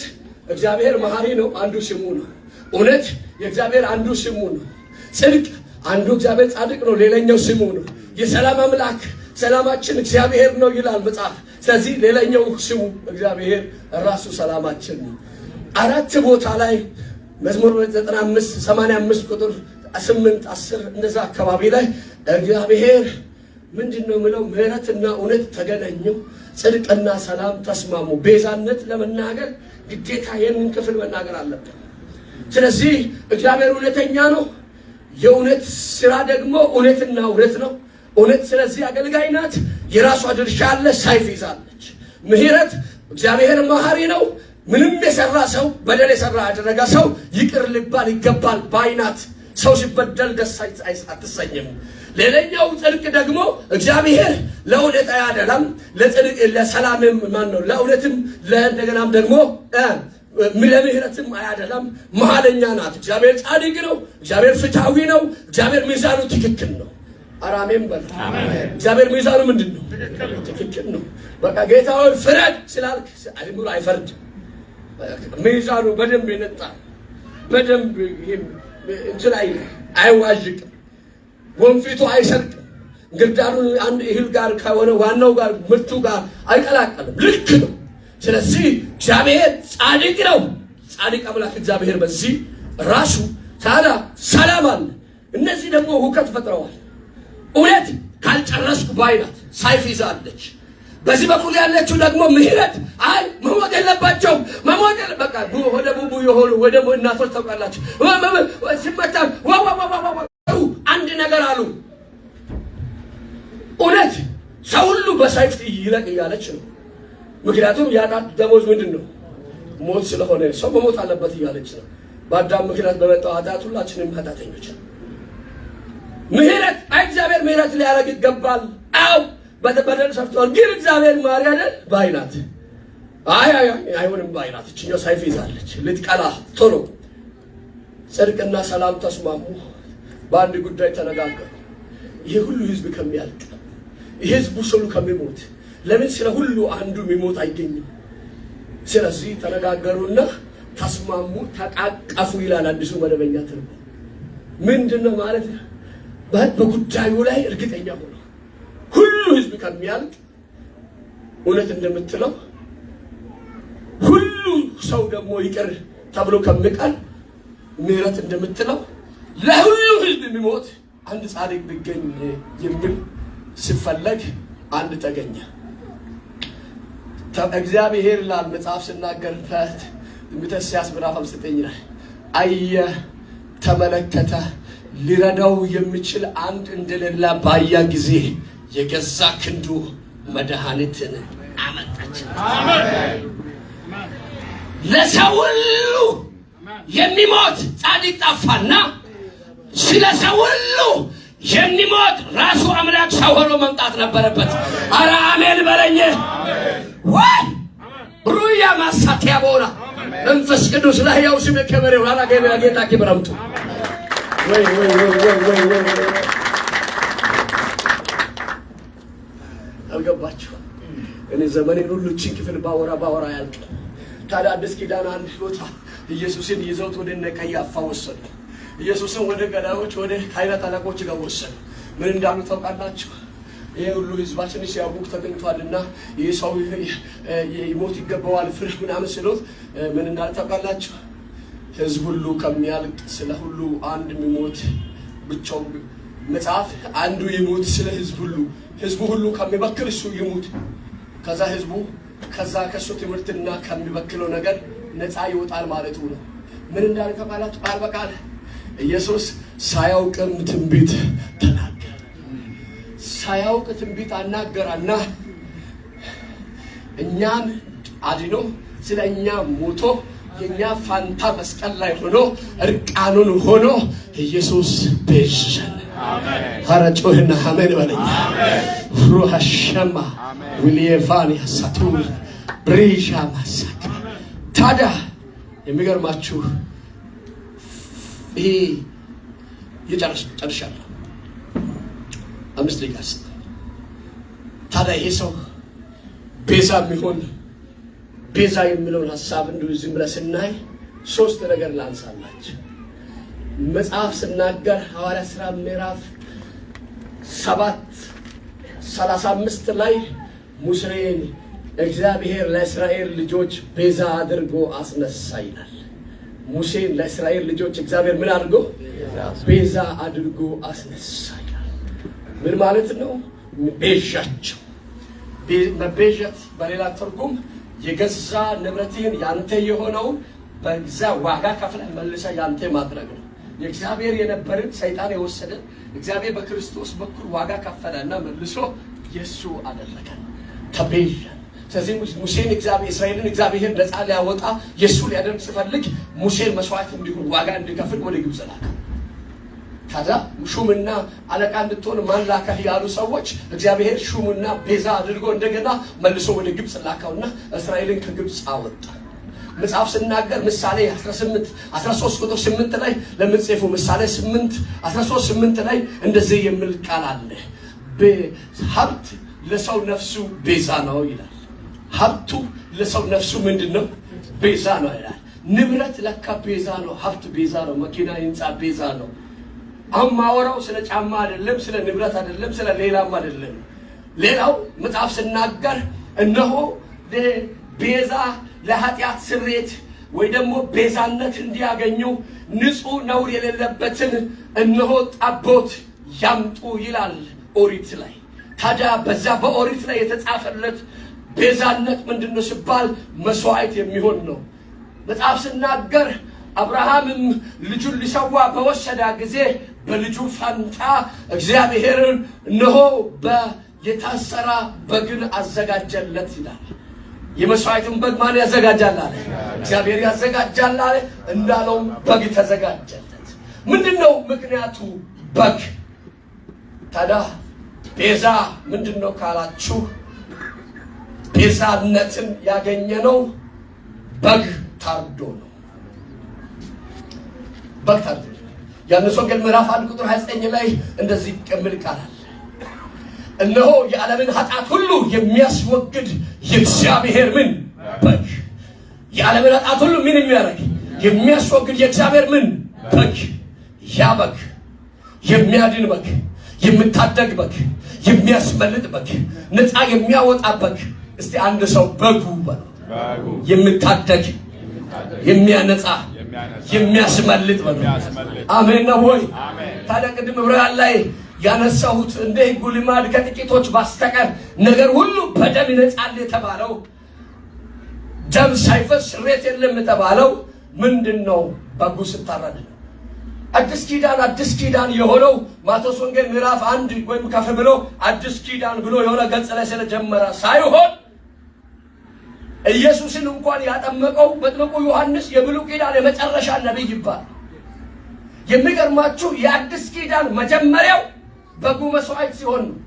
Speaker 3: እግዚአብሔር መሐሪ ነው፣ አንዱ ስሙ ነው። እውነት የእግዚአብሔር አንዱ ስሙ ነው። ጽድቅ አንዱ እግዚአብሔር ጻድቅ ነው፣ ሌላኛው ስሙ ነው። የሰላም አምላክ ሰላማችን እግዚአብሔር ነው ይላል መጽሐፍ። ስለዚህ ሌላኛው ስሙ እግዚአብሔር ራሱ ሰላማችን ነው። አራት ቦታ ላይ መዝሙር 95 85 ቁጥር 8 10 እንደዛ አካባቢ ላይ እግዚአብሔር ምንድነው የሚለው? ምሕረትና እውነት ተገናኙ፣ ጽድቅና ሰላም ተስማሙ። ቤዛነት ለመናገር ግዴታ ይህንን ክፍል መናገር አለብን። ስለዚህ እግዚአብሔር እውነተኛ ነው። የእውነት ስራ ደግሞ እውነትና እውነት ነው። እውነት ስለዚህ አገልጋይ ናት። የራሷ ድርሻ አለ፣ ሰይፍ ይዛለች። ምሕረት እግዚአብሔር መሐሪ ነው። ምንም የሰራ ሰው በደል የሰራ ያደረገ ሰው ይቅር ሊባል ይገባል ባይናት። ሰው ሲበደል ደስ አትሰኝም። ሌላኛው ጽድቅ ደግሞ እግዚአብሔር ለእውነት አያደላም፣ ለጽድቅ ለሰላምም ማነው ለእውነትም ለእንደገናም ደግሞ ለምህረትም አያደላም። መሐለኛ ናት። እግዚአብሔር ጻድቅ ነው። እግዚአብሔር ፍትሃዊ ነው። እግዚአብሔር ሚዛኑ ትክክል ነው። አራሜን በል እግዚአብሔር ሚዛኑ ምንድነው? ትክክል ነው። በቃ ጌታ ሆይ ፍረድ ስላልክ አይምሮ አይፈርድ። ሚዛኑ በደንብ የነጣ በደንብ እንትን አይዋዥቅም። ወንፊቱ አይሰርቅም። ግርዳኑ አንድ እህል ጋር ከሆነ ዋናው ጋር ምርቱ ጋር አይቀላቀልም። ልክ ነው። ስለዚህ እግዚአብሔር ጻድቅ ነው። ጻድቅ አምላክ እግዚአብሔር በዚህ ራሱ ታዲያ ሰላም አለ። እነዚህ ደግሞ ሁከት ፈጥረዋል። እውነት ካልጨረስኩ ባይናት ሰይፍ ይዛለች። በዚህ በኩል ያለችው ደግሞ ምሕረት አይ መሞት የለባቸው መሞት በቃ ወደ ቡቡ የሆኑ ወደ እናቶች ታውቃላችሁ ሲመታ አንድ ነገር አሉ። እውነት ሰው ሁሉ በሰይፍ ይለቅ እያለች ነው። ምክንያቱም ያጣት ደሞዝ ምንድን ነው? ሞት ስለሆነ ሰው መሞት አለበት እያለች ነው። በአዳም ምክንያት በመጣው ኃጢአት ሁላችንም ኃጢአተኞች። ምሕረት እግዚአብሔር ምሕረት ሊያደርግ ይገባል። አው በደል ሰርቷል፣ ግን እግዚአብሔር ማሪ አይደል ባይናት። አይሆንም ባይናት። እችኛው ሰይፍ ይዛለች ልትቀላ ቶሎ። ጽድቅና ሰላም ተስማሙ፣ በአንድ ጉዳይ ተነጋገሩ። ይሄ ሁሉ ህዝብ ከሚያልቅ ይሄ ህዝቡ ሁሉ ከሚሞት ለምን ስለ ሁሉ አንዱ የሚሞት አይገኝም? ስለዚህ ተነጋገሩና ተስማሙ፣ ተቃቀፉ ይላል አዲሱ መደበኛ ትርጉም። ምንድነው ማለት? በጉዳዩ ላይ እርግጠኛ ሆኖ ሁሉ ህዝብ ከሚያልቅ እውነት እንደምትለው ሁሉ ሰው ደግሞ ይቅር ተብሎ ከሚቀር ምሕረት እንደምትለው ለሁሉ ህዝብ የሚሞት አንድ ጻድቅ ቢገኝ የሚል ሲፈለግ አንድ ተገኘ። እግዚአብሔር ላል መጽሐፍ ሲናገር ትንቢተ ኢሳይያስ ምዕራፍ 59 ላይ አየ፣ ተመለከተ፣ ሊረዳው የሚችል አንድ እንደሌለ ባያ ጊዜ የገዛ ክንዱ መድኃኒትን አመጣች። አሜን። ለሰው ሁሉ የሚሞት ጻድቅ ጠፋና ስለ ሰው ሁሉ የሚሞት ራሱ አምላክ ሰው ሆኖ መምጣት ነበረበት። ኧረ አሜን በለኝ። ወይ ሩያ ማሳቲያ ቦራ መንፈስ ቅዱስ ለሕያው ስም ክብር ይሁን። አላገበ ጌታ ክብር አምጡ። ወይ አልገባችሁ? እኔ ዘመኔን ሁሉ እቺን ክፍል ባወራ ያልቅ። ታዲያ አዲስ ኪዳን አንድ ቦታ ኢየሱስን ይዘውት ወደ እነ ቀያፋ ወሰዱ። ኢየሱስን ወደ ገዳዮች ወደ ካህናት አለቆች ጋር ወሰዱ። ምን እንዳሉ ታውቃላችሁ? ይሄ ሁሉ ህዝባችን ሲያውቁ ተገኝቷልና ይሄ ሰው ይሞት ይገባዋል ፍርድ ምናምን ሲሉት ምን እንዳሉ ታውቃላችሁ? ህዝብ ሁሉ ከሚያልቅ ስለ ሁሉ አንድ የሚሞት ብቻው መጽሐፍ አንዱ ይሞት ስለ ህዝቡ ሁሉ ከሚበክል እሱ ይሞት። ከዛ ህዝቡ ከሱ ትምህርትና ከሚበክለው ነገር ነፃ ይወጣል ማለቱ ነው። ምን እንዳለ ታውቃላችሁ? ቃል በቃል ኢየሱስ ሳያውቅም ትንቢት ተናገረ። ሳያውቅ ትንቢት አናገራና እኛን አድኖ ስለኛ ሞቶ የኛ ፋንታ መስቀል ላይ ሆኖ እርቃኑን ሆኖ ኢየሱስ ቤዠን። አሜን። ሀረጮህና አሜን በለኝ። አሜን። ሩሃሸማ ዊሊየቫኒያ ሳቱር ብሪሻ ማሳክ ታዲያ የሚገርማችሁ ይሄ ጨርሻለሁ 5 ደቂቃ። ታዲያ ይሄ ሰው ቤዛ የሚሆን ቤዛ የሚለውን ሐሳብ እንዲሁ ዝም ብለን ስናይ 3 ነገር ላንሳላችሁ። መጽሐፍ ስናገር ሐዋርያ ሥራ ምዕራፍ 7:35 ላይ ሙሴን እግዚአብሔር ለእስራኤል ልጆች ቤዛ አድርጎ አስነሳ ይላል። ሙሴን ለእስራኤል ልጆች እግዚአብሔር ምን አድርጎ? ቤዛ አድርጎ አስነሳ ይላል። ምን ማለት ነው? ቤዣቸው። መቤዠት በሌላ ትርጉም የገዛ ንብረትህን ያንተ የሆነው በዛ ዋጋ ከፍለህ መልሰህ ያንተ ማድረግ ነው። የእግዚአብሔር የነበርን ሰይጣን የወሰደ እግዚአብሔር በክርስቶስ በኩል ዋጋ ከፈለና መልሶ የሱ አደረገን፣ ተቤዠን። ስለዚህ ሙሴን እስራኤልን እግዚአብሔር ነፃ ሊያወጣ የሱ ሊያደርግ ሲፈልግ ሙሴን መስዋዕት እንዲሆን ዋጋ እንዲከፍል ወደ ግብፅ ላከ። ታዲያ ሹምና አለቃ እንድትሆን ማን ላከህ ያሉ ሰዎች እግዚአብሔር ሹምና ቤዛ አድርጎ እንደገና መልሶ ወደ ግብፅ ላከውና እስራኤልን ከግብፅ አወጣ። መጽሐፍ ስናገር ምሳሌ 13:8 ላይ ለምንጽፉ ምሳሌ 8:13-8 ላይ እንደዚህ የሚል ቃል አለ። ሀብት ለሰው ነፍሱ ቤዛ ነው ይላል። ሀብቱ ለሰው ነፍሱ ምንድነው? ቤዛ ነው ይላል። ንብረት ለካ ቤዛ ነው። ሀብት ቤዛ ነው። መኪና፣ ህንፃ ቤዛ ነው። አሁን ማወራው ስለ ጫማ አይደለም፣ ስለ ንብረት አይደለም፣ ስለ ሌላም አይደለም። ሌላው መጽሐፍ ስናገር እነሆ ቤዛ ለኃጢአት ስሬት ወይ ደግሞ ቤዛነት እንዲያገኙ ንጹህ ነውር የሌለበትን እነሆ ጠቦት ያምጡ ይላል ኦሪት ላይ። ታዲያ በዛ በኦሪት ላይ የተጻፈለት ቤዛነት ምንድነው ሲባል መስዋዕት የሚሆን ነው። መጽሐፍ ስናገር አብርሃምም ልጁን ሊሰዋ በወሰደ ጊዜ በልጁ ፋንታ እግዚአብሔርን እነሆ የታሰራ በግን አዘጋጀለት ይላል። የመስዋዕቱን በግ ማን ያዘጋጃል አለ? እግዚአብሔር ያዘጋጃል አለ። እንዳለውም በግ ተዘጋጀለት። ምንድነው ምክንያቱ? በግ። ታዲያ ቤዛ ምንድነው ካላችሁ ቤዛነትን ያገኘነው በግ ታርዶ ነው። በግ ታርዶ ዮሐንስ ወንጌል ምዕራፍ 1:29 ላይ እንደዚህ የሚል ቃል አለ። እነሆ የዓለምን ኃጢአት ሁሉ የሚያስወግድ የእግዚአብሔር ምን በግ። የዓለምን ኃጢአት ሁሉ ምን የሚያደርግ የሚያስወግድ የእግዚአብሔር ምን በግ። ያ በግ የሚያድን በግ፣ የሚታደግ በግ፣ የሚያስመልጥ በግ፣ ነፃ የሚያወጣ በግ። እስቲ አንድ ሰው በጉ በል። የሚታደግ፣ የሚያነጻ፣ የሚያስመልጥ በግ። አሜን ነው ወይ? ታዲያ ቅድም ዕብራውያን ላይ ያነሳሁት እንደ ሕጉ ልማድ ከጥቂቶች በስተቀር ነገር ሁሉ በደም ይነጻል የተባለው ደም ሳይፈስ ስርየት የለም የተባለው ምንድነው? በጉ ስታረድ ነው። አዲስ ኪዳን የሆነው ማቴዎስ ወንጌል ምዕራፍ 1 ወይም ከፍ ብሎ አዲስ ኪዳን ብሎ የሆነ ገጽ ላይ ስለጀመረ ሳይሆን ኢየሱስን እንኳን ያጠመቀው መጥምቁ ዮሐንስ የብሉይ ኪዳን የመጨረሻ ነብይ ይባላል። የሚገርማችሁ የአዲስ ኪዳን መጀመሪያው በጉ መስዋዕት ሲሆን ነው።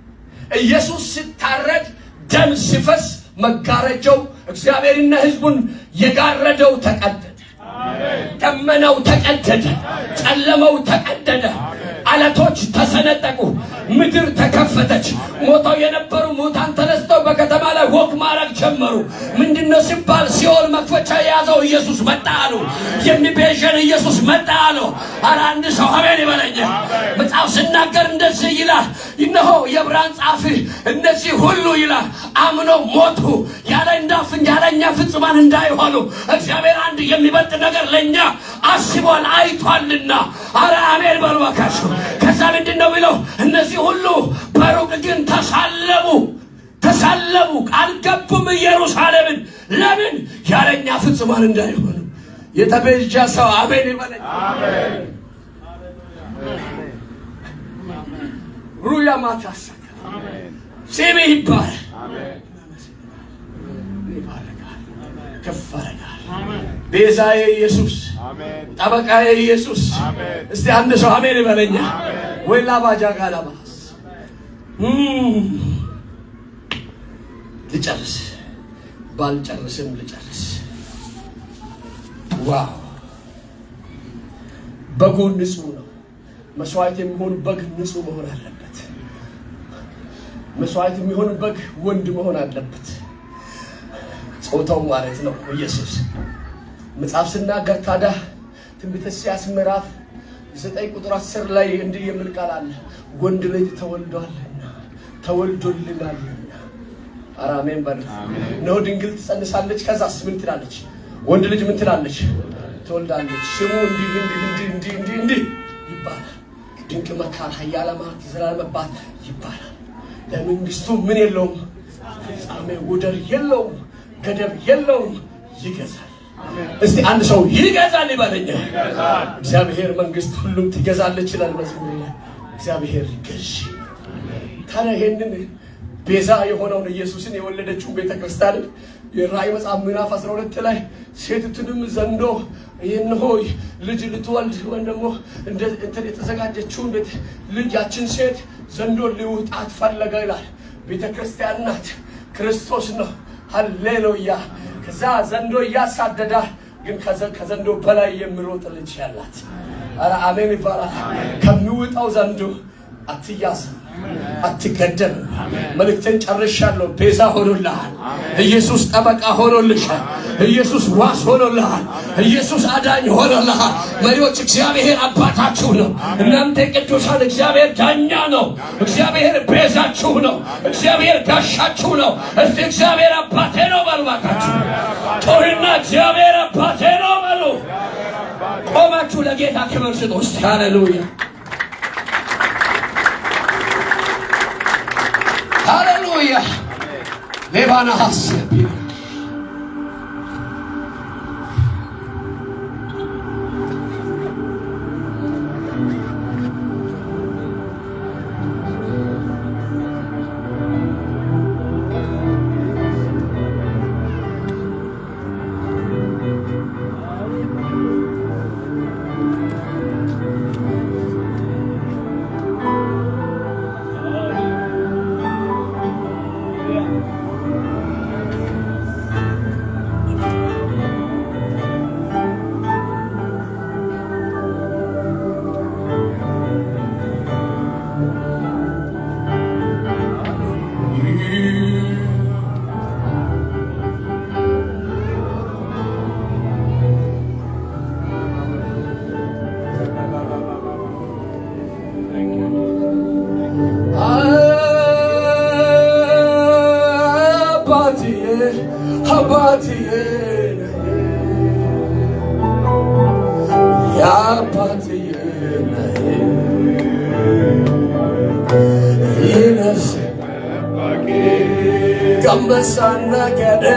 Speaker 3: ኢየሱስ ሲታረድ ደም ሲፈስ መጋረጃው እግዚአብሔርና ሕዝቡን የጋረደው ተቀደደ። ደመናው ተቀደደ፣ ጨለማው ተቀደደ፣ አለቶች ተሰነጠቁ፣ ምድር ተከፈተች። ሞተው የነበሩ ሙታን ተነስተው በከተማ ላይ ወግ ማድረግ ጀመሩ። ምንድነው ሲባል ሲኦል መክፈቻ የያዘው ኢየሱስ መጣ አሉ። የሚቤዠን ኢየሱስ መጣ አሉ። ኧረ አንድ ሰው አሜን ይበለኝ። መጽሐፍ ሲናገር እንደዚህ ይላል፣ እነሆ የዕብራውያን ጸሐፊ እነዚህ ሁሉ ይላል አምነው ሞቱ፣ ያለ እንዳፍን ያለኛ ፍጹማን እንዳይሆኑ እግዚአብሔር አንድ የሚበልጥ ነገር ለኛ አስቧል አይቷልና። ኧረ አሜን በሉ እባካችሁ። ከዛ ምንድነው የሚለው? እነዚህ ሁሉ በሩቅ ግን ተሳለሙ አልገቡም ኢየሩሳሌምን። ለምን? ያለኛ ፍጹማን እንዳይሆኑ። የተቤዠ ሰው አሜን ይበለኝ። አሜን። ሩያ ማታሰከ አሜን። ሲቢ ይባል አሜን። ቤዛዬ ኢየሱስ ጠበቃዬ ኢየሱስ እስቲ አንድ ሰው አሜን ይበለኛ ወይላ ባጃ ጋላባስ ልጨርስ ባልጨርስም ልጨርስ ዋው በጉ ንጹህ ነው መስዋዕት የሚሆን በግ ንጹህ መሆን አለበት መስዋዕት የሚሆን በግ ወንድ መሆን አለበት ጾታው ማለት ነው ኢየሱስ መጽሐፍ ሲናገር ታዲያ ትንቢተ ኢሳይያስ ምዕራፍ 9 ቁጥር 10 ላይ እንዲህ የሚል ቃል አለ ወንድ ልጅ ተወልዷልና ተወልዶልናልና አሜን በል ነው ድንግል ትጸንሳለች ከዛስ ምን ትላለች ወንድ ልጅ ምን ትላለች ትወልዳለች ስሙ እንዲህ ይባላል ድንቅ መካር ኃያል አምላክ ዘላለም አባት ይባላል ለመንግስቱ ምን የለውም ፍጻሜ ወደር የለውም ገደብ የለውም ይገዛል እስቲ አንድ ሰው ይገዛል ይበለኝ እግዚአብሔር መንግስት ሁሉም ትገዛለች ይላል መዝሙር ላይ እግዚአብሔር ገዢ ታዲያ ይሄንን ቤዛ የሆነውን ኢየሱስን የወለደችው ቤተክርስቲያን የራእይ መጽሐፍ ምዕራፍ 12 ላይ ሴቲቱንም ዘንዶ ይህንሆ ልጅ ልትወልድ ወይም ደግሞ እንደ የተዘጋጀችውን ልጃችን ሴት ዘንዶ ሊውጣት ፈለገ ይላል ቤተክርስቲያን ናት ክርስቶስ ነው ሃሌሉያ ከዛ ዘንዶ ያሳደዳ ግን ከዘንዶ በላይ የሚሮጥ ልጅ ያላት አረ አሜን ይባላል ከሚውጣው ዘንዶ አትያዝ አትገደል መልእክቴን ጨርሻለሁ ቤዛ ሆኖልሃል ኢየሱስ ጠበቃ ሆኖልሻል ኢየሱስ ዋስ ሆኖልሃል ኢየሱስ አዳኝ ሆኖልሃል መሪዎች እግዚአብሔር አባታችሁ ነው እናንተ ቅዱሳን እግዚአብሔር ዳኛ ነው እግዚአብሔር ቤዛችሁ ነው እግዚአብሔር ጋሻችሁ ነው እስቲ እግዚአብሔር አባቴ ነው ባልባካችሁ ጦርና እግዚአብሔር አባቴ ነው በሉ ቆማችሁ ለጌታ ክብር ስጡ እስቲ ሃሌሉያ ሃሌሉያ ሌባና ሐሰብ Kambasana kade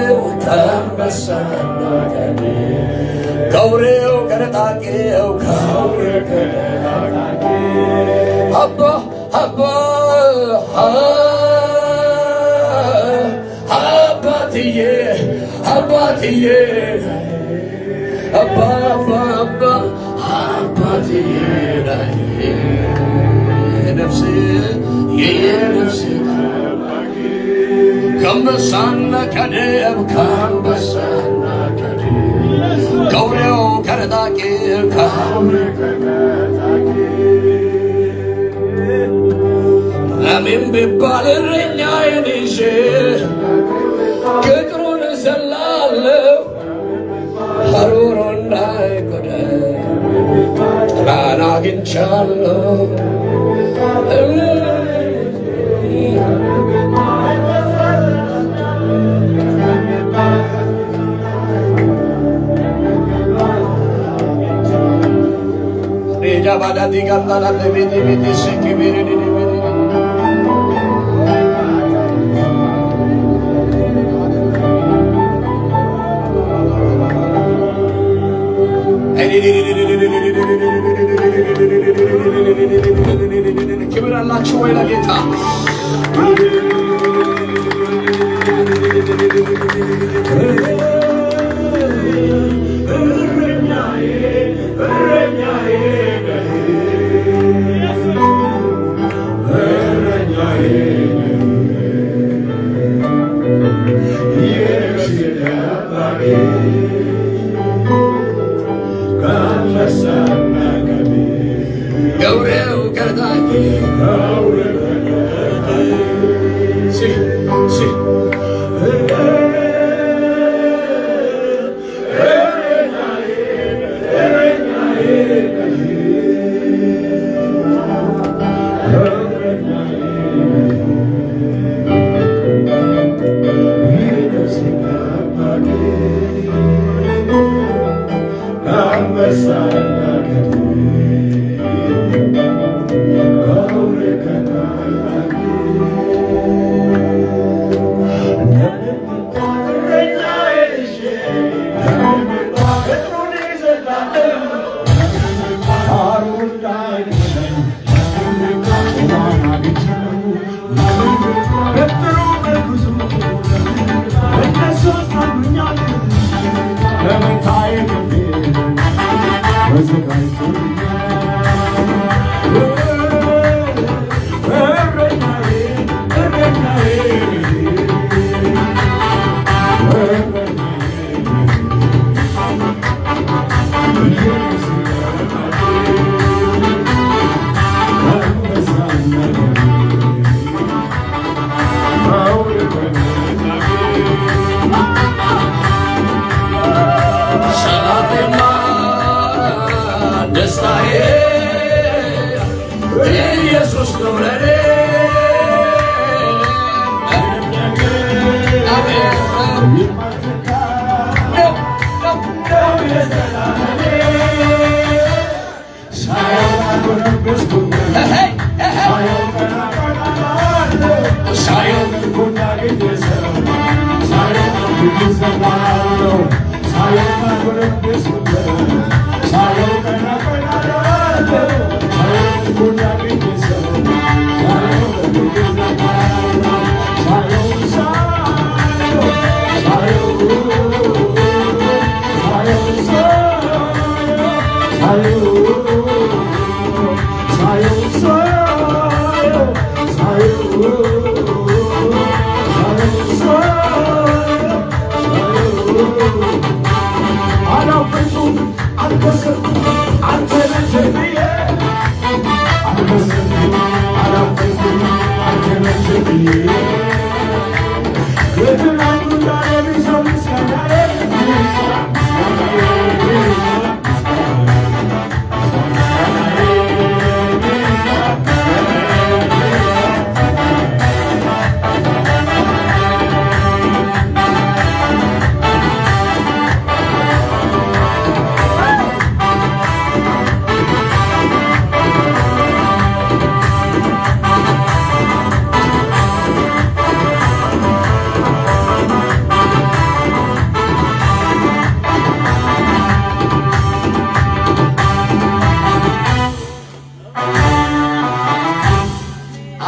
Speaker 3: Gaureo karatake gaure karatake Abba abatiye abatiye abba abatiye nafsi ye nafsi Kambasana kadeb kambasana kadeb Gaureo karatake gaure karatake Amin bibal renya enishe Kedrun zalalo Harurun dai kode Rana ginchalo Reja bada tiga tala tebiti sekibiri di ክብር አላችሁ ወይ ለጌታ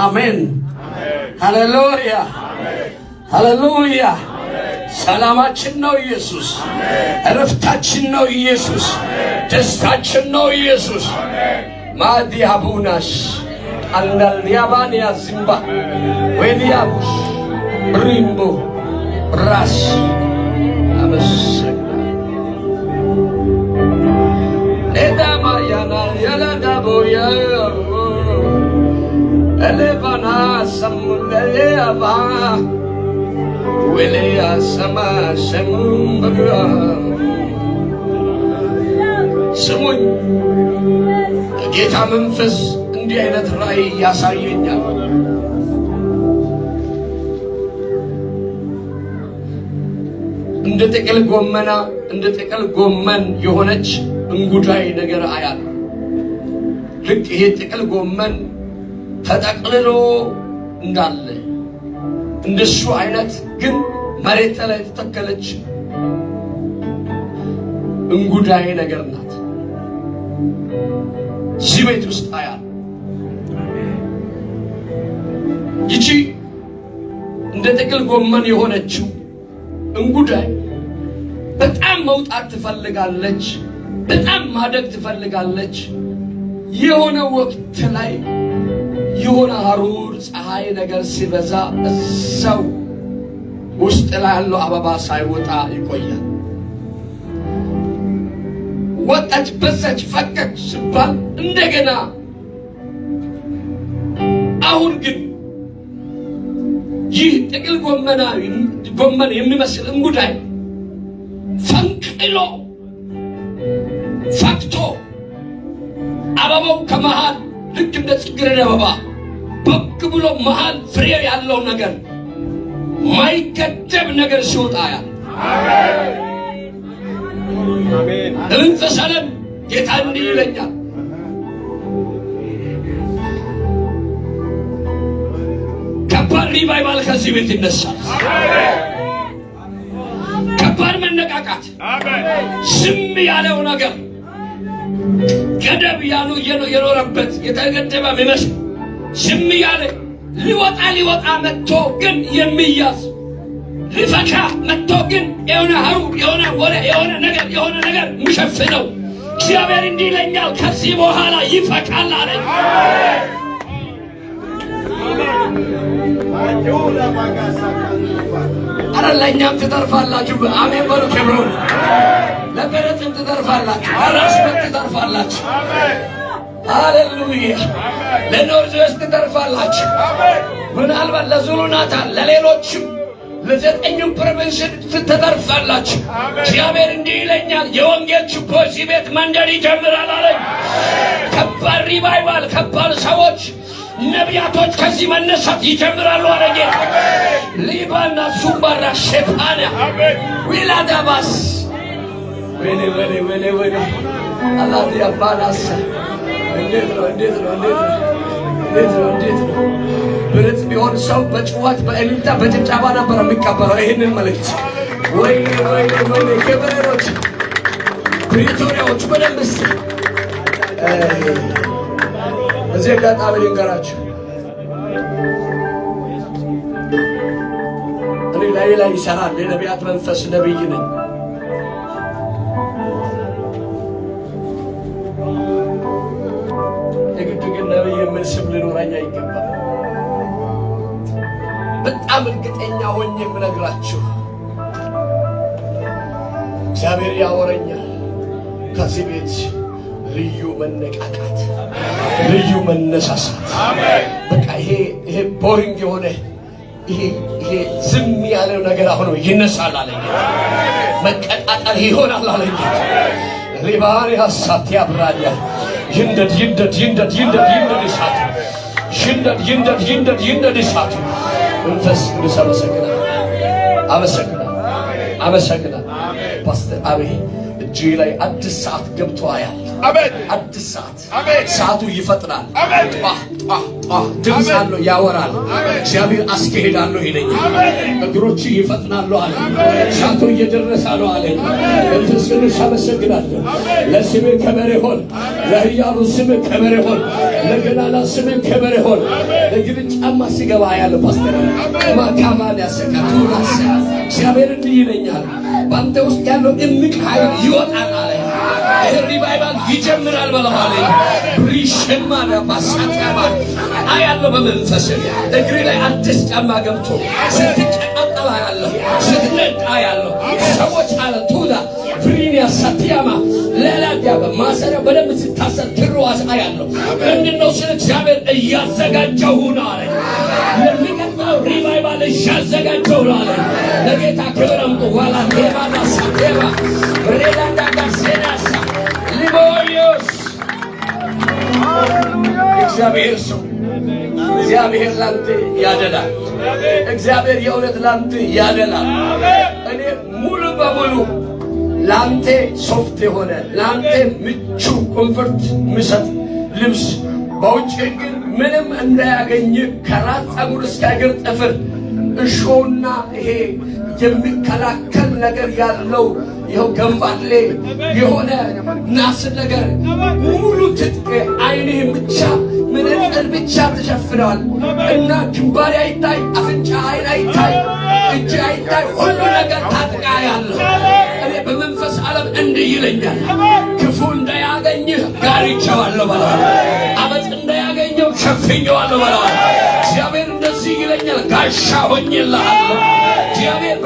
Speaker 3: አሜን ሃሌሉያ ሃሌሉያ። ሰላማችን ነው ኢየሱስ፣ እረፍታችን ነው ኢየሱስ፣ ደስታችን ነው ኢየሱስ። ማዲያቡናስ አንዳልያባንያ ዝምባ ወዲያቡስ ሪምቦ ራስ አመስግና ኤዳማያና ያላዳቦያ Elevana samuleleva Wilea sama sembra ስሙኝ ጌታ መንፈስ እንዲህ አይነት ራእይ ያሳየኛል። እንደ ጥቅል ጎመና እንደ ጥቅል ጎመን የሆነች እንጉዳይ ነገር አያል። ልክ ይሄ ጥቅል ጎመን ተጠቅልሎ እንዳለ እንደሱ አይነት ግን መሬት ላይ ተተከለች እንጉዳይ ነገር ናት። እዚህ ቤት ውስጥ አያል። ይቺ እንደ ጥቅል ጎመን የሆነችው እንጉዳይ በጣም መውጣት ትፈልጋለች፣ በጣም ማደግ ትፈልጋለች። የሆነ ወቅት ላይ የሆነ ሐሩር ፀሐይ ነገር ሲበዛ እዛው ውስጥ ላይ ያለው አበባ ሳይወጣ ይቆያል። ወጣች፣ በዛች፣ ፈቀች ሲባል እንደገና አሁን ግን ይህ ጥቅል ጎመን የሚመስል እንጉዳይ ፈንቅሎ ፈክቶ አበባው ከመሃል ልክ እንደ ጽጌረዳ አበባ በቅ ብሎ መሃል ፍሬ ያለው ነገር ማይገደብ ነገር ሲወጣ ያ አሜን። ለመንፈስ ዓለም ጌታ እንዲህ ይለኛል፣ ከባድ ሪቫይቫል ከዚህ ቤት ይነሳል። ከባድ መነቃቃት። ዝም ያለው ነገር ገደብ የኖረበት የተገደበ የሚመስል ዝም ያለ ሊወጣ መጥቶ ግን የሚያዝ ሊፈካ መጥቶ ግን የሆነ ሀሩብ የሆነ ወሬ የሆነ ነገር የሚሸፍነው እግዚአብሔር እንዲህ ይለኛል፣ ከዚህ በኋላ ይፈካል አለኝ። አረ ለእኛም ትተርፋላችሁ። አሜን በሉ። ክብሩን ለበረትም ትተርፋላችሁ። ለራስበት ትተርፋላችሁ። ሃሌሉያ። ለኖርዝ ዌስት ትተርፋላችሁ። ምናልባት ለዙሉ ናታል፣ ለሌሎችም ለዘጠኙም ፕሮቪንስ ትተርፋላችሁ። እግዚአብሔር እንዲህ ይለኛል፣ የወንጌል ችቦ እዚህ ቤት መንደድ ይጀምራል አለኝ። ከባድ ሪቫይቫል፣ ከባድ ሰዎች ነቢያቶች ከዚህ መነሳት ይጀምራሉ አለኝ። ሊባና ሱምባራ ሼፋና ዊላዳባስ ወኔ አላዲ አባናስ እንዴት ነው ብረት ቢሆን ሰው በጭዋት በእልልታ በጭብጨባ ነበር የሚቀበለው ይህንን መልእክት። ወይኔ ገበሬዎች ፕሪቶሪያዎች በደንብ እዚህ አጋጣሚ ልንገራችሁ፣ እኔ ላይ ይሰራል የነቢያት መንፈስ ነቢይ ነኝ። የግድ ግን ነቢይ የምን ስም ሊኖረኝ አይገባም። በጣም እርግጠኛ ሆኜ የምነግራችሁ እግዚአብሔር ያወረኛል። ከዚህ ቤት ልዩ መነቃቃት፣ ልዩ መነሳሳት። በቃ ይሄ ቦሪንግ የሆነ ይሄ ዝም ያለው ነገር አሁን ይነሳል አለኝ። መቀጣጠል ይሆናል አለኝ። ሪባሪ ሀሳት ያብራኛ ይንደድ ይሳት ይንደድ ይሳት። መንፈስ ቅዱስ አመሰግናለሁ። ፓስተር አቤ እጅ ላይ አዲስ ሰዓት ገብቶ አያል። አሜን። አዲስ ሰዓት። አሜን። ሰዓቱ ይፈጥናል። አሜን። ድምፅ አለው፣ ያወራል። እግዚአብሔር አስኬሄዳለሁ ይለኛል። እግሮች ይፈጥናሉ አለ። ሰዓቱ እየደረሰ ነው አለ። መንፈስ ቅዱስ አመሰግናለሁ። ለስምህ ክብር ይሁን፣ ለሕያው ስምህ ክብር ይሁን፣ ለገናና ስምህ ክብር ይሁን። ለግል ጫማ ሲገባ ያለ ፓስተር ማካማን ያሰካቱራስ እግዚአብሔር እንዲህ ይለኛል፣ በአንተ ውስጥ ያለው እምቅ ኃይል ይወጣል አለ። ይሄ ሪቫይቫል ይጀምራል በለዋለ። ብሪሽማ ለባሳታባ አያለው በመንፈስ እግሬ ላይ አዲስ ጫማ ገብቶ ስትቀጣጠላ ያለው ስትነጣ ያለው ሰዎች አለ ቱዳ ፍሪኒያ ሳቲያማ ሌላ ዲያበ ማሰሪያ በደንብ ስታሰር ትሩዋስ አያለው። ምንድነው ስለ እግዚአብሔር እያዘጋጀው ነው አለ። ለሚቀጥለው ሪቫይቫል እያዘጋጀው ነው አለ። ለጌታ ክብር አምጡ። ዋላ ቴባና ሳቴባ ሬዳንዳ ጋሴናሳ ሊቦዮስ እግዚአብሔር ሰው እግዚአብሔር ላንተ ያደላል። እግዚአብሔር የእውነት ላንተ ያደላል። እኔ ሙሉ በሙሉ ላንተ ሶፍት የሆነ ላንተ ምቹ ኮምፎርት ምሰጥ ልብስ በውጭ ግን ምንም እንዳያገኝ ከራስ ፀጉር እስከ እግር ጥፍር እሾና ይሄ የሚከላከል ነገር ያለው ይኸው ገንባሌ የሆነ ናስ ነገር ሙሉ ትጥቅ ዓይንህ ብቻ መነጽር ብቻ ተሸፍነዋል እና ግንባሬ አይታይ፣ አፍንጫ ዓይን አይታይ፣ እጅ አይታይ፣ ሁሉ ነገር ታጥቃ ያለው እኔ በመንፈስ ዓለም እንዲህ ይለኛል፣ ክፉ እንዳያገኝህ ጋርቼዋለሁ በለዋል። አመፅ እንዳያገኘው ሸፍኜዋለሁ በለዋል። እግዚአብሔር እንደዚህ ይለኛል፣ ጋሻ ሆኜልሃለሁ። እግዚአብሔር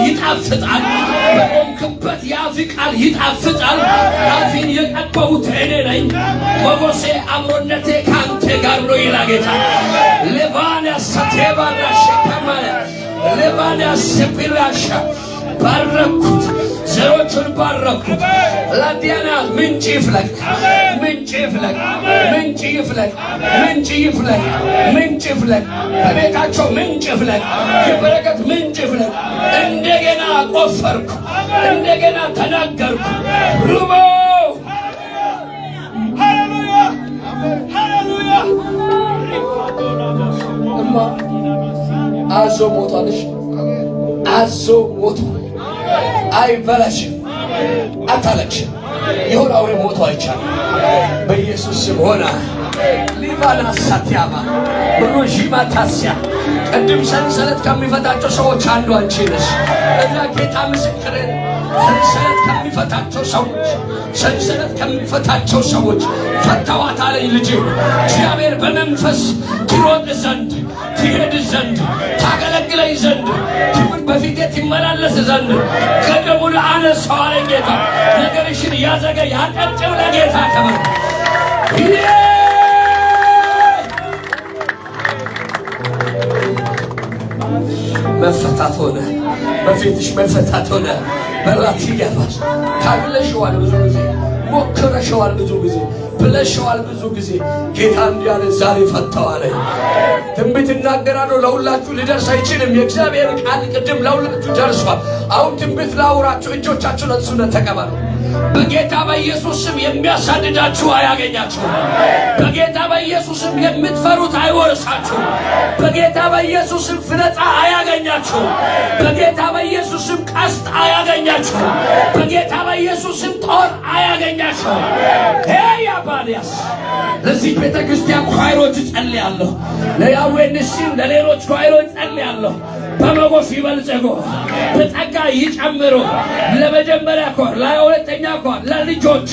Speaker 2: ይጣፍጣል። በቆምክበት የአፍ ቃል ይጣፍጣል። አፌን የቀባሁት እኔ ነኝ። ሞገሴ አብሮነቴ ካንተ ጋር ነው ይላል ጌታ። ሌቫንያ ሰቴባራሽ ከማለ ሌቫንያ ሰቢራሻ ባረኩት፣ ዘሮቹን ባረኩት። ላዲያና ምንጭ ይፍለቅ፣ ምንጭ ይፍለቅ፣ ምንጭ ይፍለቅ፣ ምንጭ ይፍለቅ፣ ምንጭ ይፍለቅ። በቤታቸው ምንጭ ይፍለቅ፣ የበረከት ምንጭ ይፍለቅ። እንደገና ቆፈርኩ፣ እንደገና ተናገርኩ። ሩቦ ሃሌሉያ ሃሌሉያ። እማ አዞ ሞቷልሽ፣ አዞ ሞቷል። አይበላሽም፣ አታለቅሽም። የሆነ አውሬ ሞቶ አይቻልም። በኢየሱስ ስም ሆና ሊባና ሳቲያማ ሩጂማ ታሲያ ቅድም ሰንሰለት ከሚፈታቸው ሰዎች አንዱ አንቺ ነሽ። እና ጌታ ምስክሬ ሰንሰለት ከሚፈታቸው ሰዎች ሰንሰለት ከሚፈታቸው ሰዎች ፈታዋት አለኝ። ልጅ እግዚአብሔር በመንፈስ ትሮጥ ዘንድ ትሄድ ዘንድ ታገለግለኝ ዘንድ ክብር በፊቴ ትመላለስ ዘንድ ገደሙን አነሳው አለኝ ጌታ። ነገርሽን ያዘገ ያቀጭው ለጌታ ክብር። መፈታት ሆነ፣ በፊትሽ መፈታት ሆነ። በራት ይገፋል። ታግለሽዋል ብዙ ጊዜ፣ ሞክረሽዋል ብዙ ጊዜ፣ ብለሽዋል ብዙ ጊዜ። ጌታ እንዲያለ ዛሬ ፈታዋል። ትንቢት እናገራለሁ። ለሁላችሁ ሊደርስ አይችልም። የእግዚአብሔር ቃል ቅድም ለሁላችሁ ደርሷል። አሁን ትንቢት ላውራችሁ። እጆቻችሁን አንሱና ተቀበሉ። በጌታ በኢየሱስ ስም የሚያሳድዳችሁ አያገኛችሁ። በጌታ በኢየሱስ ስም የምትፈሩት አይወርሳችሁ። በጌታ በኢየሱስ ስም ፍለጻ አያገኛችሁ። በጌታ በኢየሱስ ስም ቀስት አያገኛችሁ። በጌታ በኢየሱስ ስም ጦር አያገኛችሁ። ያባዲያስ ለዚህ ቤተ ክርስቲያን ኳይሮች ጸልያለሁ። ለያዌ ንሲን ለሌሎች ኳይሮች ጸልያለሁ። በመጎስ ይበልጽጉ፣ በጸጋ ይጨምሩ። ለመጀመሪያ ኮር፣ ለሁለተኛ ኮር፣ ለልጆች፣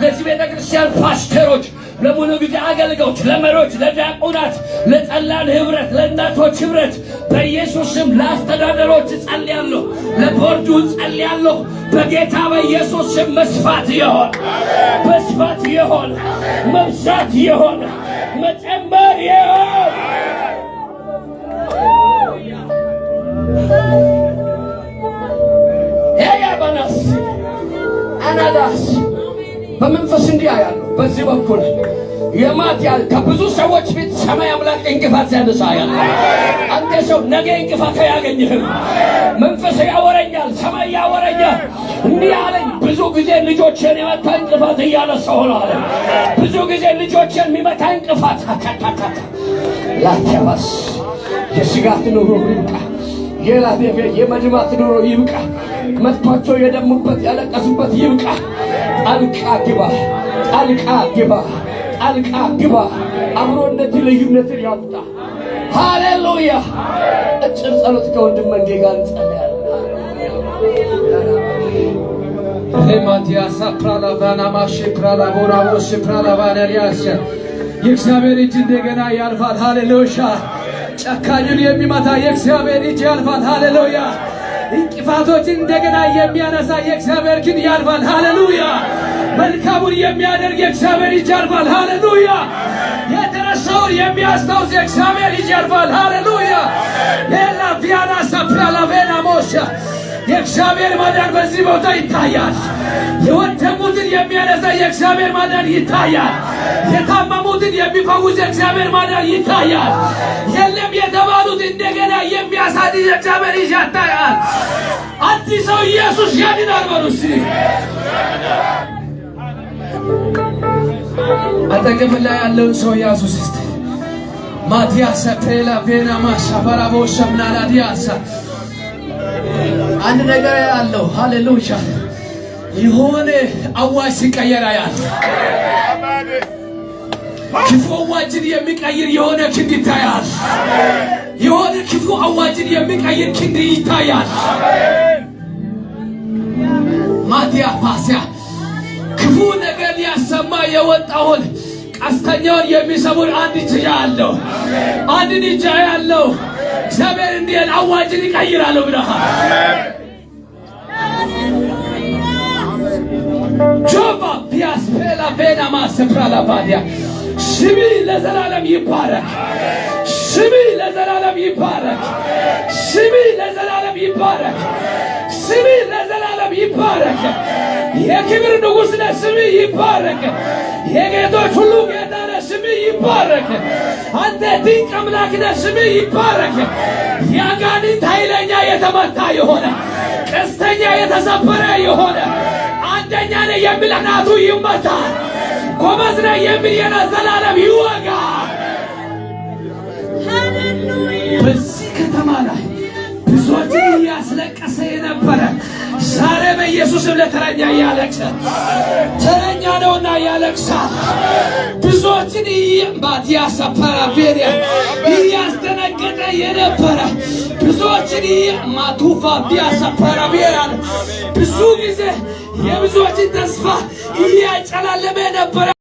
Speaker 2: ለዚህ ቤተ ክርስቲያን ፓስተሮች፣ ለሙሉ ጊዜ አገልጋዮች፣ ለመሪዎች፣ ለዲያቆናት፣ ለጸላን ህብረት፣ ለእናቶች ህብረት በኢየሱስ ስም ለአስተዳደሮች ጸልያለሁ። ለቦርዱ ጸልያለሁ። በጌታ በኢየሱስ ስም መስፋት ይሆን፣ መስፋት ይሆን፣ መብዛት ይሆን፣ መጨመር ይሆን። ያባናስ አናዳስ በመንፈስ እንዲህ ያያለሁ። በዚህ በኩል የማትያል ከብዙ ሰዎች ፊት ሰማይ አምላክ እንቅፋት ሲያነሳ ያለ አንተ ሰው ነገ እንቅፋት አያገኝህም። መንፈስ ያወረኛል፣ ሰማይ ያወረኛል። እንዲህ አለኝ፣ ብዙ ጊዜ ልጆችን የመታ እንቅፋት እያነሳሁ ነው አለ። ብዙ ጊዜ ልጆችን የሚመታ እንቅፋት ላተባስ የስጋት ኑሮ ይብቃ፣ የመድማት ኑሮ ይብቃ፣ መጥቷቸው የደሙበት ያለቀሱበት ይብቃ። ጣልቃ ግባ፣ ጣልቃ ግባ፣ ጣልቃ ግባ። አብሮነት ልዩነትን ያምጣ። ሃሌሉያ። አጭር ጸሎት ከወንድም መንጌ ጋር እንጸልያለን።
Speaker 4: ሬማቲያሳ ፕራላቫና ማሽ ፕራላቦና ወሽ ፕራላቫናሪያስ የእግዚአብሔር እጅ እንደገና ያልፋል። ሃሌሉያ። ጨካኙን የሚመታ የእግዚአብሔር እጅ ያልፋል። ሃሌሉያ። እንቅፋቶችን እንደገና የሚያነሳ የእግዚአብሔር ክንድ ያልፋል። ሃሌሉያ። መልካሙን የሚያደርግ የእግዚአብሔር እጅ ያልፋል። ሃሌሉያ። የተረሳውን የሚያስታውስ የእግዚአብሔር እጅ ያልፋል። ሃሌሉያ። ሌላ ቪያና ሰፕራላቬና ሞሻ የእግዚአብሔር ማዳን በዚህ ቦታ ይታያል። የወደቁትን የሚያነሳ የእግዚአብሔር ማዳን ይታያል። የታመሙትን የሚፈውስ የእግዚአብሔር ማዳን ይታያል። የለም የተባሉት እንደገና የሚያሳድግ የእግዚአብሔር እጅ ይታያል። አዲስ ሰው ኢየሱስ ያድናል በሉ እስቲ። አጠገብ ላይ ያለውን ሰው ኢየሱስ እስቲ ማቲያስ ፕሬላ ቬና ማሻባራቦ ሸምናላ ዲያሳ አንድ ነገር ያለው ሃሌሉያ። የሆነ አዋጅ ሲቀየር ያለ ክፉ አዋጅን የሚቀይር የሆነ ክንድ ይታያል። የሆነ ክፉ አዋጅን የሚቀይር ክንድ ይታያል። ማቲያ ፓሲያ ክፉ ነገር ሊያሰማ የወጣውን ቀስተኛውን የሚሰሙን አንድ እጅ ያለው አንድ እጅ ያለው እግዚአብሔር እንዲህ አዋጅን ይቀይራል ብለሃል። ጆባ ቢያስፔላ ቤና ማሰፕራላ ባዲያ ስሚ ለዘላለም ይባረክ። ስሚ ለዘላለም ይባረክ። ስሚ ለዘላለም ይባረክ። ስሚ ለዘላለም ይባረክ። የክብር ንጉሥ ነህ፣ ስሚ ይባረክ። የጌቶች ሁሉ ጌታ ነህ፣ ስሚ ይባረክ። አንተ ድንቅ አምላክ ነህ፣ ስሚ ይባረክ። የአጋንንት ኃይለኛ የተመታ የሆነ ቀስተኛ የተሰበረ የሆነ አንደኛ ነህ የሚል አናቱ ይመታ። ጎበዝ ነህ የሚል የዘላለም ይወጋ። በዚህ ከተማ ላይ ብዙዎችን እያስለቀሰ የነበረ ዛሬ በኢየሱስም ለተረኛ እያለቅሰ ተረኛ ነውና ያለቅሳል። ብዙዎችን እየባት ያሰፈራ ቤሪያ እያስደነገጠ የነበረ ብዙዎችን ማቱፋ ቢያሰፈራ ቤሪያ ብዙ ጊዜ የብዙዎችን ተስፋ እያጨላለመ የነበረ